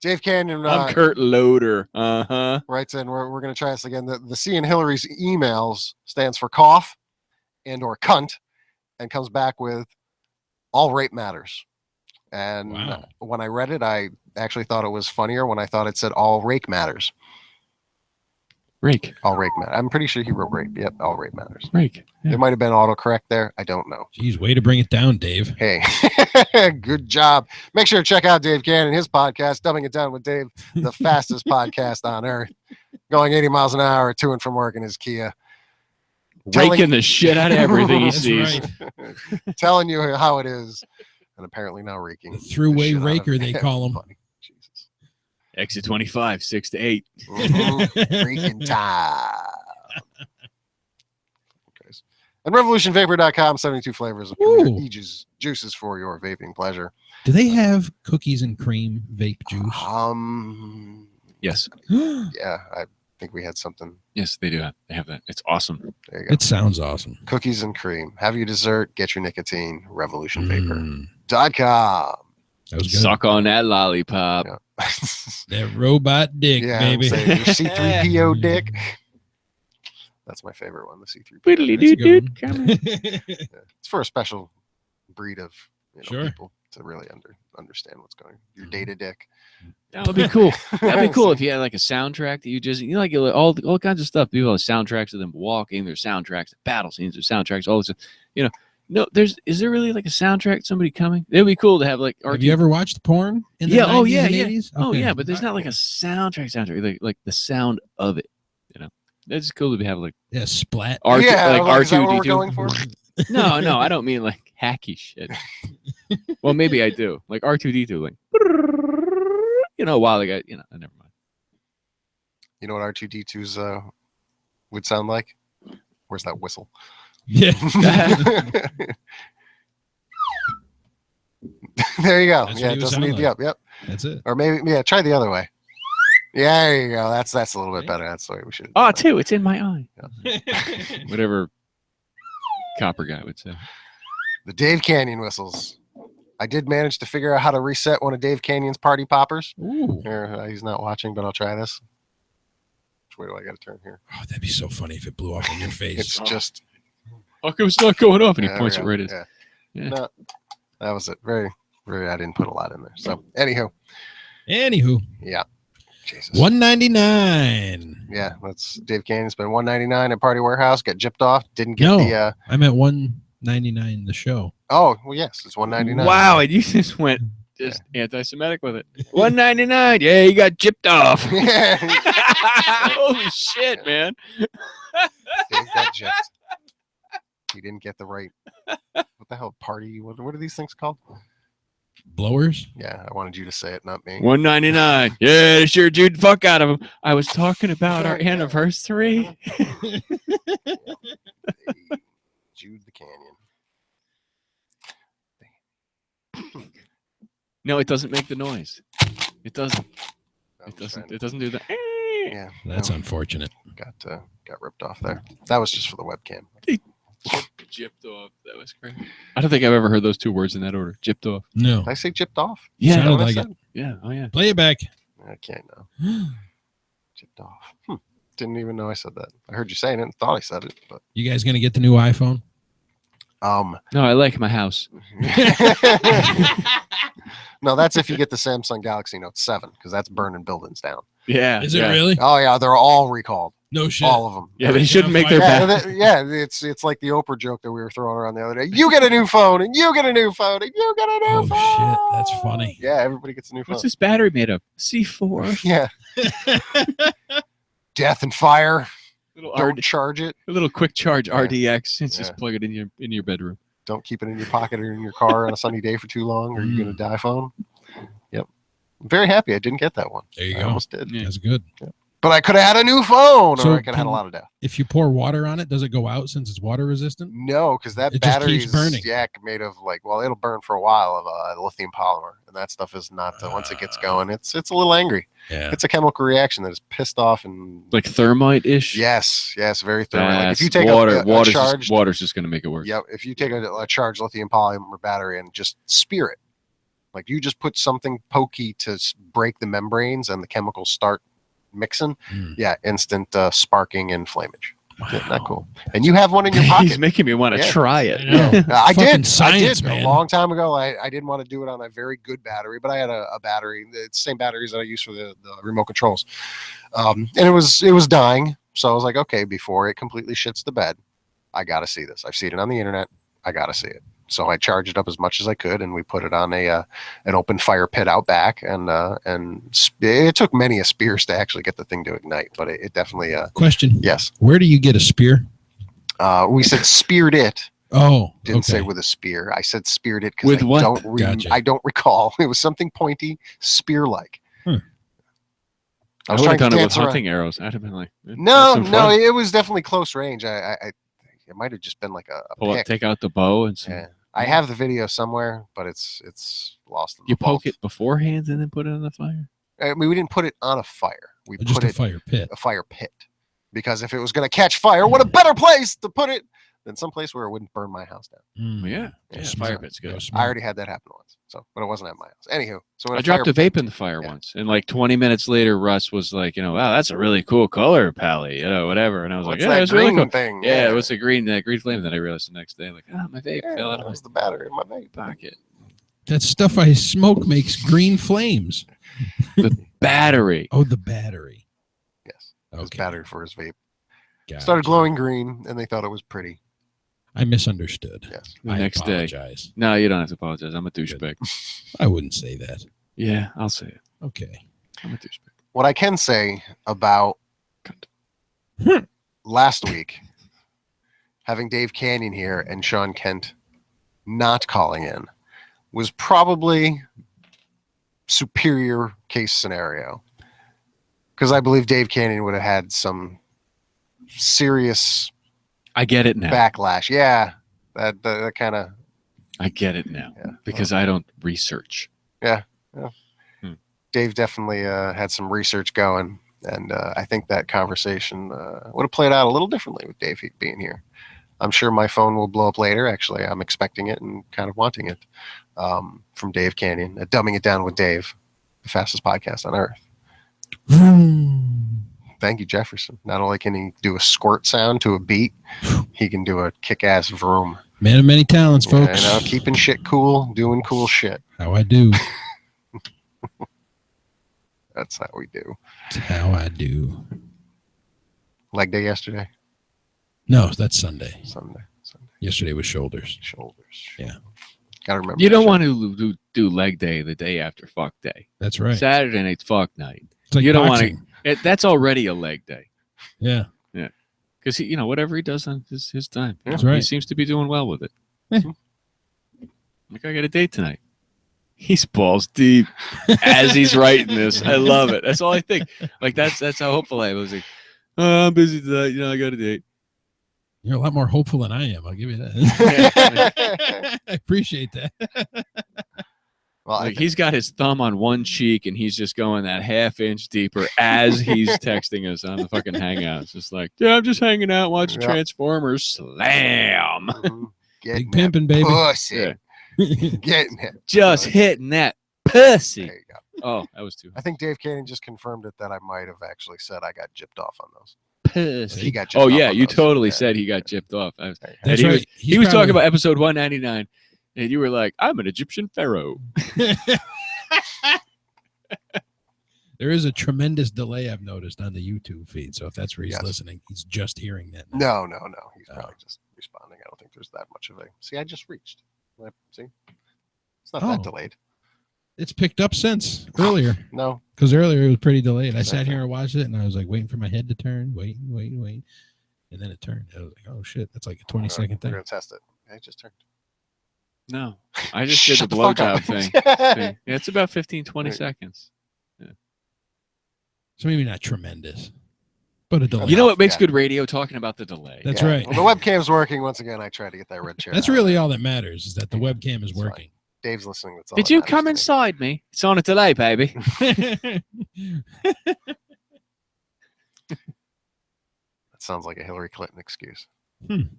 Speaker 1: Dave Canyon.
Speaker 4: I'm Kurt Loder. Uh-huh.
Speaker 1: Writes in, we're going to try this again. The C in Hillary's emails stands for cough and or cunt, and comes back with all rape matters. And when I read it, I actually thought it was funnier when I thought it said all rake matters.
Speaker 4: Rake.
Speaker 1: All rake matters. I'm pretty sure he wrote rape. Yep, all rape matters.
Speaker 4: Rake. Yeah.
Speaker 1: There might have been autocorrect there. I don't know.
Speaker 2: Jeez, way to bring it down, Dave.
Speaker 1: Hey, good job. Make sure to check out Dave Cannon, his podcast, Dumbing It Down with Dave, the fastest podcast on earth. Going 80 miles an hour to and from work in his Kia.
Speaker 4: Raking the shit out of everything he sees.
Speaker 2: Right.
Speaker 1: Telling you how it is. And apparently now raking.
Speaker 2: The throughway
Speaker 1: shit out of
Speaker 2: raker, they call him.
Speaker 1: everybody. Jesus.
Speaker 4: Exit 25, 6 to 8.
Speaker 1: Raking time. Okay. And revolutionvapor.com, 72 flavors of premier juices for your vaping pleasure.
Speaker 2: Do they have cookies and cream vape juice?
Speaker 4: Yes.
Speaker 1: Yeah, I think we had something.
Speaker 4: Yes, they do. They have that. It's awesome.
Speaker 1: There you go.
Speaker 2: It sounds awesome.
Speaker 1: Cookies and cream. Have your dessert. Get your nicotine. Revolutionvapor.com.
Speaker 2: That was good.
Speaker 4: Suck on that lollipop.
Speaker 1: Yeah.
Speaker 2: That robot dick, baby.
Speaker 1: Your C3PO dick. That's my favorite one, the C3PO. It's for a special breed of people to really understand what's going on. Your data dick.
Speaker 4: That would be cool. That'd be cool if you had like a soundtrack that you just, like all kinds of stuff. People have soundtracks of them walking, there's soundtracks, battle scenes, there's soundtracks, all this, No, is there really like a soundtrack? Somebody coming? It'd be cool to have like.
Speaker 2: Have you ever watched porn in the 90s and 80s?
Speaker 4: Oh yeah, but there's not like a soundtrack, like the sound of it. It's cool to have like
Speaker 2: splat.
Speaker 1: Is that what we're going for?
Speaker 4: No, I don't mean like hacky shit. Well, maybe I do. Like R2D2, like while they got never mind.
Speaker 1: You know what R2D2's would sound like? Where's that whistle?
Speaker 2: Yeah.
Speaker 1: There you go.
Speaker 2: That's
Speaker 1: Yeah, it doesn't need the up. Yep.
Speaker 2: That's it.
Speaker 1: Or maybe try the other way. Yeah, there you go. That's a little bit better. That's the way we should.
Speaker 4: Oh, too. It's in my eye. Yeah. Whatever copper guy would say.
Speaker 1: The Dave Canyon whistles. I did manage to figure out how to reset one of Dave Canyon's party poppers.
Speaker 2: Ooh.
Speaker 1: Here, he's not watching, but I'll try this. Which way do I got to turn here?
Speaker 2: Oh, that'd be so funny if it blew up in your face.
Speaker 1: It's just.
Speaker 4: How come it's not going off? And he points it right at.
Speaker 1: Yeah. No, that was it. Very, very. I didn't put a lot in there. So, anywho. Yeah. Jesus.
Speaker 2: $199.
Speaker 1: Yeah, that's Dave Canyon spent $199 at Party Warehouse. Got gypped off. Didn't get the.
Speaker 2: I'm at $199 the show.
Speaker 1: Oh well, yes, it's $199.
Speaker 4: Wow, and you just went anti-Semitic with it. $199. Yeah, you got gypped off. Holy shit, man.
Speaker 1: Dave got gypped. He didn't get the right. What the hell? Party? What are these things called?
Speaker 2: Blowers?
Speaker 1: Yeah, I wanted you to say it, not me.
Speaker 4: $1.99. Yeah, sure, Jude. The fuck out of him. I was talking about our anniversary.
Speaker 1: Hey, Jude the Canyon.
Speaker 4: No, it doesn't make the noise. It doesn't.
Speaker 1: I'm
Speaker 4: It doesn't.
Speaker 1: trying to-
Speaker 4: It doesn't do that.
Speaker 1: Yeah,
Speaker 2: That's
Speaker 1: no,
Speaker 2: unfortunate.
Speaker 1: got ripped off there. That was just for the webcam.
Speaker 4: Gypped off. That was great. I don't think I've ever heard those two words in that order. Gypped off.
Speaker 2: No.
Speaker 1: Did I say gypped off?
Speaker 4: Yeah.
Speaker 2: Sounded
Speaker 1: What I
Speaker 2: like
Speaker 1: said?
Speaker 2: it.
Speaker 4: Yeah. Oh yeah.
Speaker 2: Play it back.
Speaker 1: I can't know. Gypped off. Didn't even know I said that. I heard you saying it and thought I said it, but
Speaker 2: You guys gonna get the new iPhone?
Speaker 4: No, I like my house.
Speaker 1: No, that's if you get the Samsung Galaxy Note 7 because that's burning buildings down.
Speaker 4: Yeah.
Speaker 2: Is it
Speaker 4: yeah.
Speaker 2: really?
Speaker 1: Oh yeah, they're all recalled.
Speaker 2: No shit.
Speaker 1: All of them.
Speaker 4: Yeah, they shouldn't make their
Speaker 1: Yeah,
Speaker 4: back.
Speaker 1: it's like the Oprah joke that we were throwing around the other day. You get a new phone, and you get a new phone, and you get a new
Speaker 2: Oh
Speaker 1: phone.
Speaker 2: shit, that's funny.
Speaker 1: Yeah, everybody gets a new phone.
Speaker 4: What's this battery made of? C4.
Speaker 1: Yeah. Death and fire.
Speaker 4: Little
Speaker 1: Don't charge it.
Speaker 4: a little quick charge
Speaker 1: Yeah.
Speaker 4: RDX. It's
Speaker 1: Yeah.
Speaker 4: just plug it in your bedroom.
Speaker 1: Don't keep it in your pocket or in your car on a sunny day for too long, or you're gonna die phone. Yep. I'm very happy I didn't get that one.
Speaker 2: There you
Speaker 1: I
Speaker 2: go.
Speaker 1: almost did.
Speaker 4: Yeah.
Speaker 2: That's good.
Speaker 1: But I could have had a new phone,
Speaker 2: So
Speaker 1: or I could have had a
Speaker 2: can-
Speaker 1: lot of death.
Speaker 2: If you pour water on it, does it go out since it's water resistant?
Speaker 1: No, because that
Speaker 2: It just
Speaker 1: battery
Speaker 2: keeps
Speaker 1: is
Speaker 2: burning.
Speaker 1: made of it'll burn for a while of lithium polymer, and that stuff is not. Once it gets going, it's a little angry.
Speaker 2: Yeah.
Speaker 1: It's a chemical reaction that is pissed off and
Speaker 4: Like thermite-ish.
Speaker 1: yes, very thorough. Like if you
Speaker 4: That's
Speaker 1: take
Speaker 4: water,
Speaker 1: a
Speaker 4: water's
Speaker 1: charged,
Speaker 4: just going to make it worse.
Speaker 1: yep, if you take a charged lithium polymer battery and just spear it, like you just put something pokey to break the membranes, and the chemicals start mixing. Yeah, instant sparking and flammage. Isn't that cool? And you have one in your
Speaker 4: He's
Speaker 1: pocket.
Speaker 4: making me want to
Speaker 1: Yeah.
Speaker 4: try it.
Speaker 2: I know.
Speaker 1: I
Speaker 2: Fucking
Speaker 1: did.
Speaker 2: science,
Speaker 1: a
Speaker 2: man.
Speaker 1: long time ago. I didn't want to do it on a very good battery, but I had a battery. It's the same batteries that I use for the remote controls, and it was dying. So I was like, okay, before it completely shits the bed, I got to see this. I've seen it on the internet. I got to see it. So I charged it up as much as I could, and we put it on an open fire pit out back, and it took many a spears to actually get the thing to ignite, but it definitely
Speaker 2: Question.
Speaker 1: yes.
Speaker 2: Where do you get a spear?
Speaker 1: We said speared it.
Speaker 2: Oh,
Speaker 1: Didn't say
Speaker 2: okay.
Speaker 1: with a spear. I said speared it because
Speaker 4: With what?
Speaker 2: Gotcha.
Speaker 1: I don't recall. It was something pointy, spear-like.
Speaker 2: Hmm.
Speaker 1: I
Speaker 4: I
Speaker 1: was
Speaker 4: would
Speaker 1: trying
Speaker 4: have
Speaker 1: to
Speaker 4: done it with
Speaker 1: dance around.
Speaker 4: hunting arrows. I'd have been like, eh,
Speaker 1: No,
Speaker 4: that's some
Speaker 1: no,
Speaker 4: fun.
Speaker 1: it was definitely close range. It might have just been like a
Speaker 4: Pull
Speaker 1: pick.
Speaker 4: up, take out the bow and some,
Speaker 1: Yeah. I have the video somewhere, but it's lost. In the
Speaker 4: you poke
Speaker 1: vault.
Speaker 4: it beforehand and then put it on the fire.
Speaker 1: I mean, we didn't put it on a fire. We
Speaker 2: Just
Speaker 1: put
Speaker 2: a
Speaker 1: it
Speaker 2: fire pit.
Speaker 1: a fire pit, because if it was going to catch fire, what a better place to put it than someplace where it wouldn't burn my house down.
Speaker 2: Mm.
Speaker 4: Yeah,
Speaker 1: Yeah,
Speaker 4: fire
Speaker 1: so-
Speaker 4: pit's
Speaker 2: Go
Speaker 4: good.
Speaker 2: smart.
Speaker 1: I already had that happen once, but it wasn't at my house. Anywho, so when
Speaker 4: I dropped a vape in the fire
Speaker 1: Yeah.
Speaker 4: once, and like 20 minutes later, Russ was like, wow, that's a really cool color palette, whatever. And I was
Speaker 1: What's
Speaker 4: like, yeah,
Speaker 1: that
Speaker 4: it's really
Speaker 1: green
Speaker 4: cool.
Speaker 1: thing?
Speaker 4: Yeah, it was that green flame. Then I realized the next day, like, my vape
Speaker 1: Yeah,
Speaker 4: fell out
Speaker 1: that
Speaker 4: of
Speaker 1: was the battery in my
Speaker 4: my
Speaker 1: vape.
Speaker 4: pocket.
Speaker 2: That stuff I smoke makes green flames.
Speaker 4: Battery.
Speaker 2: Oh, the battery.
Speaker 1: Yes, it was
Speaker 2: Okay.
Speaker 1: battery for his vape.
Speaker 2: Gotcha.
Speaker 1: Started glowing green, and they thought it was pretty.
Speaker 2: I misunderstood.
Speaker 1: Yes.
Speaker 4: The
Speaker 2: I
Speaker 4: next day.
Speaker 2: apologize.
Speaker 4: No, you don't have to apologize. I'm a douchebag.
Speaker 2: I wouldn't say that.
Speaker 4: Yeah, I'll say it.
Speaker 2: Okay.
Speaker 4: I'm a douchebag.
Speaker 1: What I can say about last week, having Dave Canyon here and Sean Kent not calling in, was probably superior case scenario, because I believe Dave Canyon would have had some serious
Speaker 4: I get it now.
Speaker 1: backlash. Yeah, that kind of.
Speaker 4: I get it now
Speaker 1: Yeah.
Speaker 4: because I don't research.
Speaker 1: Dave definitely had some research going, and I think that conversation would have played out a little differently with Dave being here. I'm sure my phone will blow up later. Actually, I'm expecting it and kind of wanting it from Dave Canyon. Dumbing It Down with Dave, the fastest podcast on earth. Thank you, Jefferson. Not only can he do a squirt sound to a beat, he can do a kick-ass vroom.
Speaker 2: Man of many talents,
Speaker 1: Yeah,
Speaker 2: folks.
Speaker 1: keeping shit cool, doing cool shit.
Speaker 2: How I do.
Speaker 1: That's how we do.
Speaker 2: It's how I do.
Speaker 1: Leg day yesterday,
Speaker 2: No, that's Sunday.
Speaker 1: Sunday.
Speaker 2: Yesterday was shoulders.
Speaker 1: Shoulders.
Speaker 2: Yeah.
Speaker 1: Gotta remember.
Speaker 4: You
Speaker 1: that
Speaker 4: don't
Speaker 1: shit.
Speaker 4: want to do leg day the day after fuck day.
Speaker 2: That's right.
Speaker 4: Saturday night's fuck night.
Speaker 2: It's like
Speaker 4: you don't want
Speaker 2: boxing.
Speaker 4: to. That's already a leg day.
Speaker 2: Yeah.
Speaker 4: Because he, whatever he does on his time,
Speaker 2: That's right.
Speaker 4: He seems to be doing well with it.
Speaker 2: Yeah.
Speaker 4: Like, I got a date tonight. He's balls deep as he's writing this. I love it. That's all I think. Like that's how hopeful I was. Like, oh, I'm busy tonight. I got a date.
Speaker 2: You're a lot more hopeful than I am. I'll give you that. I appreciate that.
Speaker 1: Well,
Speaker 4: like he's got his thumb on one cheek and he's just going that half-inch deeper as he's texting us on the fucking Hangout. It's just like, yeah, I'm just hanging out watching Transformers. Slam.
Speaker 2: Big pimping, baby.
Speaker 1: Pussy.
Speaker 4: Yeah.
Speaker 1: Getting it.
Speaker 4: Just hitting that pussy.
Speaker 1: There you go.
Speaker 4: Oh, that was too.
Speaker 1: I think Dave Cannon just confirmed it that I might have actually said I got gypped off on those.
Speaker 4: Pussy.
Speaker 1: He got gypped
Speaker 4: Oh
Speaker 1: off
Speaker 4: yeah,
Speaker 1: on
Speaker 4: you
Speaker 1: those.
Speaker 4: totally
Speaker 1: Yeah.
Speaker 4: said he got gypped off.
Speaker 2: That's
Speaker 4: he
Speaker 2: right.
Speaker 4: was, he was talking about episode 199, and you were like, "I'm an Egyptian pharaoh."
Speaker 2: There is a tremendous delay I've noticed on the YouTube feed. So if that's where he's
Speaker 1: Yes.
Speaker 2: listening, he's just hearing that. now.
Speaker 1: No. He's probably just responding. I don't think there's that much of a. See, I just reached. See, it's not that
Speaker 2: Oh.
Speaker 1: delayed.
Speaker 2: It's picked up since earlier.
Speaker 1: No.
Speaker 2: Because earlier it was pretty delayed. I sat here and watched it, and I was like waiting for my head to turn, waiting, and then it turned. I was like, "Oh shit, that's like a 20-second
Speaker 1: We're
Speaker 2: thing."
Speaker 1: gonna test it. I just turned.
Speaker 4: No, I just did
Speaker 1: Shut
Speaker 4: the
Speaker 1: fuck up.
Speaker 4: blowjob thing. Yeah, it's about 15, 20 seconds.
Speaker 2: So maybe not tremendous, but a delay.
Speaker 4: You know what makes
Speaker 1: Yeah.
Speaker 4: good radio? Talking about the delay.
Speaker 2: That's
Speaker 1: Yeah.
Speaker 2: right.
Speaker 1: Well, the webcam's working once again. I tried to get that red chair.
Speaker 2: That's
Speaker 1: out.
Speaker 2: really all that matters is that the webcam is
Speaker 1: That's right.
Speaker 2: working.
Speaker 1: Dave's listening. That's all
Speaker 4: Did
Speaker 1: that
Speaker 4: you
Speaker 1: matters
Speaker 4: come
Speaker 1: to me.
Speaker 4: inside me? It's on a delay, baby.
Speaker 1: That sounds like a Hillary Clinton excuse. I don't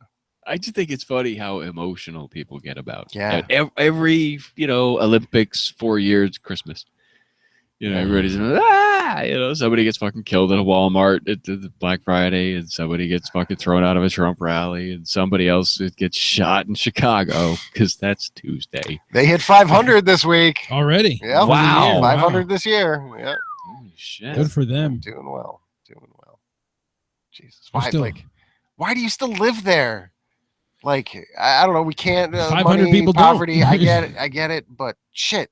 Speaker 1: know.
Speaker 4: I just think it's funny how emotional people get about.
Speaker 1: Yeah.
Speaker 4: Every Olympics, 4 years, Christmas. Everybody's somebody gets fucking killed at a Walmart at the Black Friday, and somebody gets fucking thrown out of a Trump rally, and somebody else gets shot in Chicago because that's Tuesday.
Speaker 1: They hit 500 this week.
Speaker 2: Already.
Speaker 1: Yeah.
Speaker 4: Wow.
Speaker 1: 500 this year. Yeah.
Speaker 4: Holy shit.
Speaker 2: Good for them.
Speaker 1: Doing well. Jesus.
Speaker 2: We're
Speaker 1: Why?
Speaker 2: still-
Speaker 1: Why do you still live there? Like, I don't know. We can't.
Speaker 2: 500
Speaker 1: money,
Speaker 2: people don't.
Speaker 1: poverty. I get it. But shit.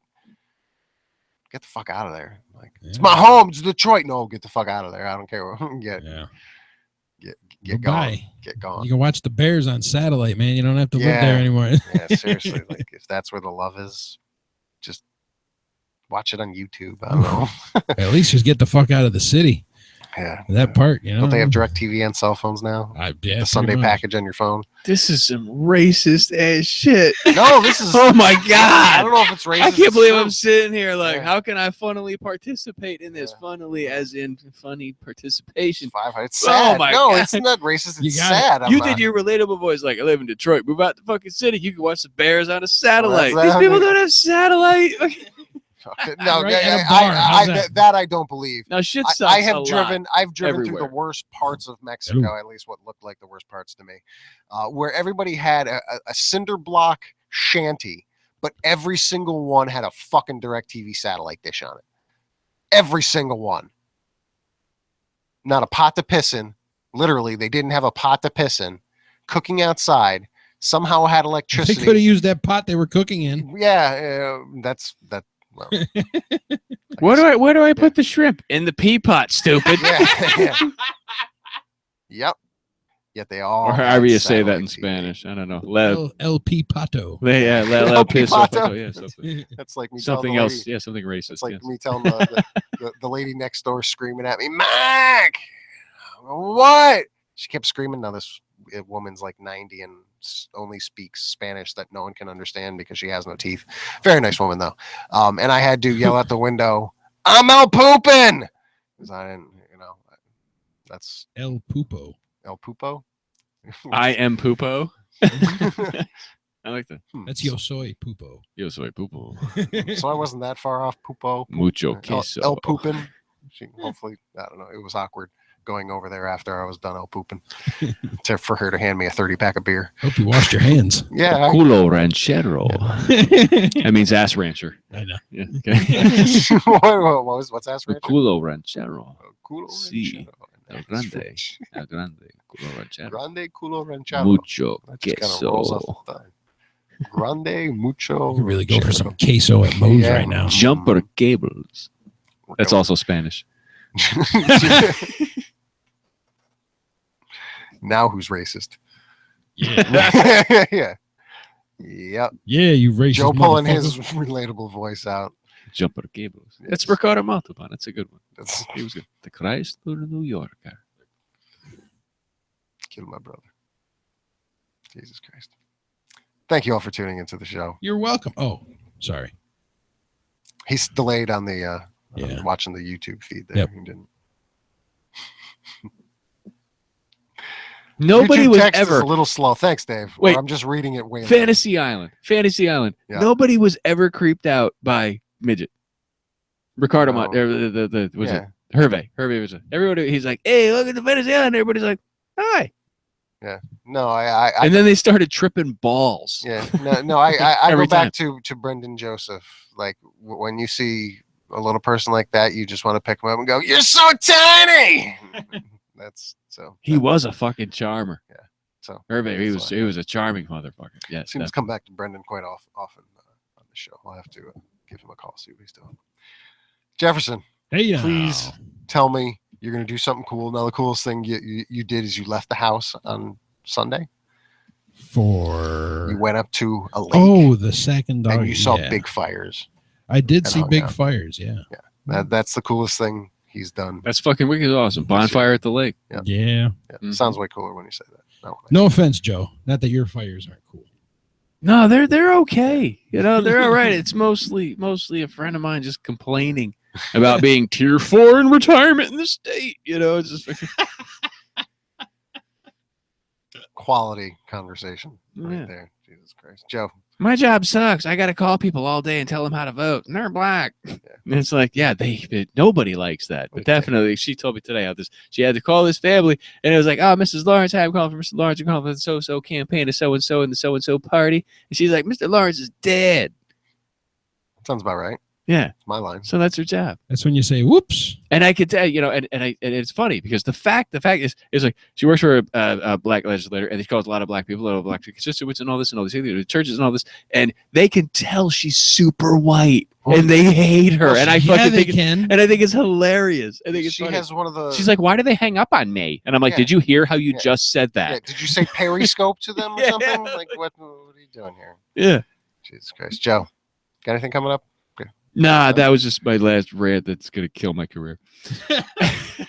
Speaker 1: Get the fuck out of there. Like, it's
Speaker 2: Yeah.
Speaker 1: my home. It's Detroit. No, get the fuck out of there. I don't care. Get
Speaker 2: Yeah.
Speaker 1: gone.
Speaker 2: Goodbye.
Speaker 1: Get gone.
Speaker 2: You can watch the Bears on satellite, man. You don't have to live
Speaker 1: Yeah.
Speaker 2: there anymore.
Speaker 1: Yeah, seriously. Like, if that's where the love is, just watch it on YouTube. I don't know.
Speaker 2: At least just get the fuck out of the city.
Speaker 1: Yeah.
Speaker 2: That part, you know.
Speaker 1: Don't they have DirecTV on cell phones now?
Speaker 2: Yeah,
Speaker 1: The
Speaker 2: pretty
Speaker 1: Sunday
Speaker 2: much.
Speaker 1: package on your phone.
Speaker 4: This is some racist ass shit.
Speaker 1: No, this is.
Speaker 4: Oh my
Speaker 1: I
Speaker 4: God.
Speaker 1: don't know if it's racist.
Speaker 4: I can't believe I'm
Speaker 1: It's
Speaker 4: sitting here like,
Speaker 1: Yeah.
Speaker 4: how can I funnily participate in this?
Speaker 1: Yeah.
Speaker 4: Funnily, as in funny participation.
Speaker 1: 500. It's
Speaker 4: Oh
Speaker 1: sad.
Speaker 4: my
Speaker 1: No,
Speaker 4: God.
Speaker 1: it's not racist.
Speaker 2: You
Speaker 1: It's
Speaker 2: got it.
Speaker 1: sad.
Speaker 4: You did your relatable voice like, I live in Detroit. Move out the fucking city. You can watch the Bears on a satellite.
Speaker 1: Well,
Speaker 4: These
Speaker 1: that's-
Speaker 4: people don't have satellite.
Speaker 1: No,
Speaker 2: Right at a bar. How's that?
Speaker 1: that I don't believe.
Speaker 4: Now shit
Speaker 1: I
Speaker 4: sucks.
Speaker 1: have
Speaker 4: a lot.
Speaker 1: driven. I've driven through
Speaker 4: everywhere.
Speaker 1: the worst parts of Mexico, at least what looked like the worst parts to me, where everybody had a cinder block shanty, but every single one had a fucking DirecTV satellite dish on it. Every single one. Not a pot to piss in. Literally, they didn't have a pot to piss in. Cooking outside. Somehow had
Speaker 2: They
Speaker 1: electricity.
Speaker 2: could have used that pot they were cooking in.
Speaker 1: Yeah, that's that. Well,
Speaker 4: Where do I put the shrimp? In the pea pot, stupid.
Speaker 1: yeah. Yep. Yet they all.
Speaker 4: Or
Speaker 1: had
Speaker 4: however you say that
Speaker 1: satellite
Speaker 4: in
Speaker 1: TV.
Speaker 4: Spanish. I don't know.
Speaker 2: LP Pato.
Speaker 4: La
Speaker 1: Pato.
Speaker 4: yeah, something,
Speaker 1: That's like me
Speaker 4: something
Speaker 1: telling the
Speaker 4: else.
Speaker 1: lady-
Speaker 4: Yeah, something racist.
Speaker 1: It's like
Speaker 4: yes.
Speaker 1: me telling the lady next door screaming at me, Mac. What? She kept screaming. Now this woman's like 90 and only speaks Spanish that no one can understand because she has no teeth. Very nice woman though. And I had to yell out the window, "I'm out pooping," because I didn't. That's
Speaker 2: El Pupo.
Speaker 1: El Pupo.
Speaker 4: I am Pupo. I like that.
Speaker 2: That's Yo Soy Pupo.
Speaker 4: Yo soy Pupo.
Speaker 1: So I wasn't that far off. Pupo.
Speaker 4: Mucho
Speaker 1: El
Speaker 4: queso.
Speaker 1: Poopin. She hopefully, I don't know. It was awkward going over there after I was done El Poopin for her to hand me a 30-pack of beer.
Speaker 2: Hope you washed your hands.
Speaker 1: Yeah.
Speaker 4: Culo ranchero. That means ass rancher.
Speaker 2: I know.
Speaker 4: Yeah. Okay.
Speaker 1: What's ass rancher?
Speaker 4: Culo ranchero.
Speaker 1: Culo
Speaker 4: Sí.
Speaker 1: ranchero.
Speaker 4: El grande. El grande. Culo ranchero.
Speaker 1: Grande culo ranchero.
Speaker 4: Mucho
Speaker 1: That just kinda rolls
Speaker 4: queso.
Speaker 1: off the tongue. Grande mucho.
Speaker 2: You could really go for some
Speaker 1: ranchero.
Speaker 2: queso at Moe's
Speaker 1: Yeah.
Speaker 2: right now.
Speaker 4: Jumper cables. That's also Spanish.
Speaker 1: Now who's racist?
Speaker 2: Yeah.
Speaker 1: Yeah. Yep.
Speaker 2: Yeah, you racist.
Speaker 1: Joe pulling his
Speaker 2: motherfucker.
Speaker 1: relatable voice out.
Speaker 4: Jumper cables.
Speaker 1: Yes.
Speaker 4: It's Ricardo Montalban. That's a good one.
Speaker 1: That's
Speaker 4: He was good. The Christ of New Yorker.
Speaker 1: kill my brother. Jesus Christ. Thank you all for tuning into the show.
Speaker 2: You're welcome. Oh, sorry.
Speaker 1: He's delayed on the
Speaker 2: Yeah.
Speaker 1: watching the YouTube feed there.
Speaker 2: Yep.
Speaker 1: He didn't.
Speaker 4: Nobody
Speaker 1: YouTube
Speaker 4: was
Speaker 1: text
Speaker 4: ever
Speaker 1: is a little slow. Thanks, Dave. Or
Speaker 4: Wait.
Speaker 1: I'm just reading it way.
Speaker 4: Fantasy Island.
Speaker 1: Yeah.
Speaker 4: Nobody was ever creeped out by midget. Ricardo
Speaker 1: No.
Speaker 4: was
Speaker 1: Yeah.
Speaker 4: it Hervé? Hervé was it? Everybody. He's like, hey, look at the Fantasy Island. Everybody's like, hi.
Speaker 1: No, I
Speaker 4: And then they started tripping balls.
Speaker 1: yeah, no, I go
Speaker 4: Every
Speaker 1: back to Brendan Joseph. Like when you see a little person like that, you just want to pick him up and go, "You're so tiny." That's so.
Speaker 4: He was a fucking charmer.
Speaker 1: Yeah. So
Speaker 4: Hervé,
Speaker 1: that's
Speaker 4: he was a charming motherfucker. Yes.
Speaker 1: seems to come back to Brendan quite often on the show. I'll have to give him a call, see what he's doing. Jefferson,
Speaker 2: Hey,
Speaker 1: please tell me you're going to do something cool. Now, the coolest thing you did is you left the house on Sunday.
Speaker 2: For
Speaker 1: You went up to a lake.
Speaker 2: oh, the second dog.
Speaker 1: and you saw
Speaker 2: yeah.
Speaker 1: big fires.
Speaker 2: I did
Speaker 1: and
Speaker 2: see
Speaker 1: hung
Speaker 2: big
Speaker 1: out.
Speaker 2: fires. Yeah.
Speaker 1: That's the coolest thing he's done.
Speaker 4: That's fucking wicked awesome. Bonfire at the lake.
Speaker 1: Yeah.
Speaker 2: Yeah.
Speaker 1: Yeah.
Speaker 4: Mhm.
Speaker 1: Sounds way cooler when you say that.
Speaker 2: No offense, Joe. Not that your fires aren't cool.
Speaker 4: No, they're okay. You know, they're all right. It's mostly a friend of mine just complaining about being tier 4 in retirement in the state. You know, it's just
Speaker 1: Quality conversation right
Speaker 4: Yeah.
Speaker 1: there. Jesus Christ. Joe.
Speaker 4: my job sucks. I got to call people all day and tell them how to vote. And they're black. And it's like, yeah, nobody likes that. But
Speaker 1: Okay.
Speaker 4: definitely, she told me today how she had to call this family, and it was like, oh, Mrs. Lawrence, hi, I'm calling for Mr. Lawrence. I'm calling for the so-so campaign of so-and-so and the so-and-so party. And she's like, Mr. Lawrence is dead.
Speaker 1: Sounds about right.
Speaker 4: Yeah.
Speaker 1: It's my line.
Speaker 4: So that's her job.
Speaker 2: That's when you say, "Whoops."
Speaker 4: And I could tell, you know, and it's funny because the fact is like she works for a black legislator, and she calls a lot of black people, a lot of black constituents, and all this, the churches, and all this, and they can tell she's super white, and they hate her, and I fucking
Speaker 2: they
Speaker 4: think,
Speaker 2: can.
Speaker 4: and I think it's hilarious. I think it's
Speaker 1: She
Speaker 4: funny.
Speaker 1: has one of the.
Speaker 4: She's like, why do they hang up on me? And I'm like,
Speaker 1: Yeah.
Speaker 4: did you hear how you
Speaker 1: Yeah.
Speaker 4: just said
Speaker 1: Yeah,
Speaker 4: that?
Speaker 1: did you say periscope to them or
Speaker 4: Yeah.
Speaker 1: something? Like what are you doing here?
Speaker 4: Yeah.
Speaker 1: Jesus Christ. Joe, got anything coming up?
Speaker 4: Nah, that was just my last rant. That's gonna kill my career.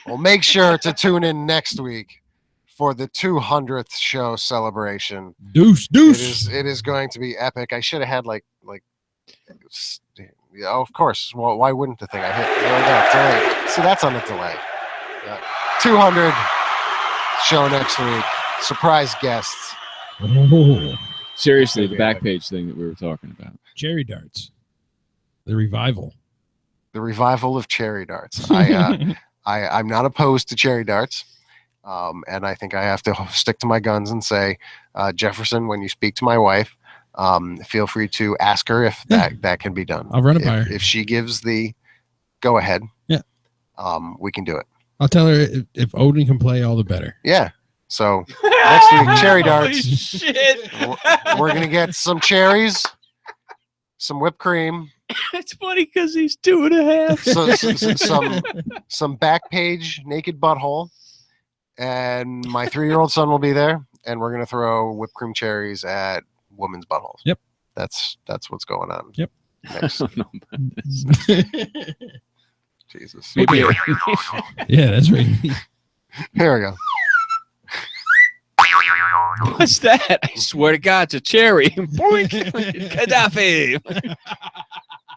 Speaker 1: Well, make sure to tune in next week for the 200th show celebration.
Speaker 2: Deuce.
Speaker 1: It is going to be epic. I should have had like yeah, of course. Well, why wouldn't the thing I hit? There we go. Delay. See, that's on a delay. Yeah. 200 show next week. Surprise guests.
Speaker 2: Oh,
Speaker 4: Seriously, the back page thing that we were talking about.
Speaker 2: cherry darts. The revival.
Speaker 1: The revival of cherry darts. I'm not opposed to cherry darts. And I think I have to stick to my guns and say, Jefferson, when you speak to my wife, feel free to ask her if that can be done.
Speaker 2: I'll run it by her.
Speaker 1: If she gives the go ahead,
Speaker 2: Yeah.
Speaker 1: We can do it.
Speaker 2: I'll tell her if Odin can play, all the better.
Speaker 1: Yeah. So next week, cherry
Speaker 4: Holy
Speaker 1: darts.
Speaker 4: shit.
Speaker 1: We're gonna get some cherries, some whipped cream,
Speaker 4: It's funny because he's 2.5.
Speaker 1: some back page naked butthole, and my 3-year-old son will be there, and we're gonna throw whipped cream cherries at women's buttholes.
Speaker 2: Yep.
Speaker 1: That's what's going on.
Speaker 2: Yep.
Speaker 1: Next.
Speaker 4: I don't know about this.
Speaker 1: Jesus.
Speaker 4: Maybe
Speaker 2: Yeah, that's right.
Speaker 1: Here we go.
Speaker 4: What's that? I swear to God, it's a cherry. Boink. Gaddafi.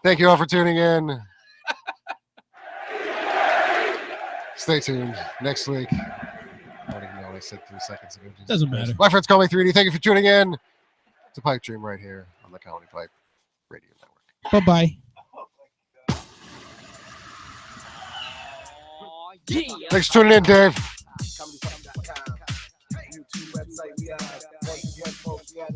Speaker 1: Thank you all for tuning in. Stay tuned. Next week. I don't even know what I said 3 seconds ago. Jesus
Speaker 2: Doesn't
Speaker 1: Christ.
Speaker 2: matter.
Speaker 1: My friends call me 3D. Thank you for tuning in to Pipedream right here on the Comedypipe Radio Network.
Speaker 2: Bye-bye.
Speaker 1: Thanks for tuning in, Dave.
Speaker 6: YouTube website, we are once again, folks, we are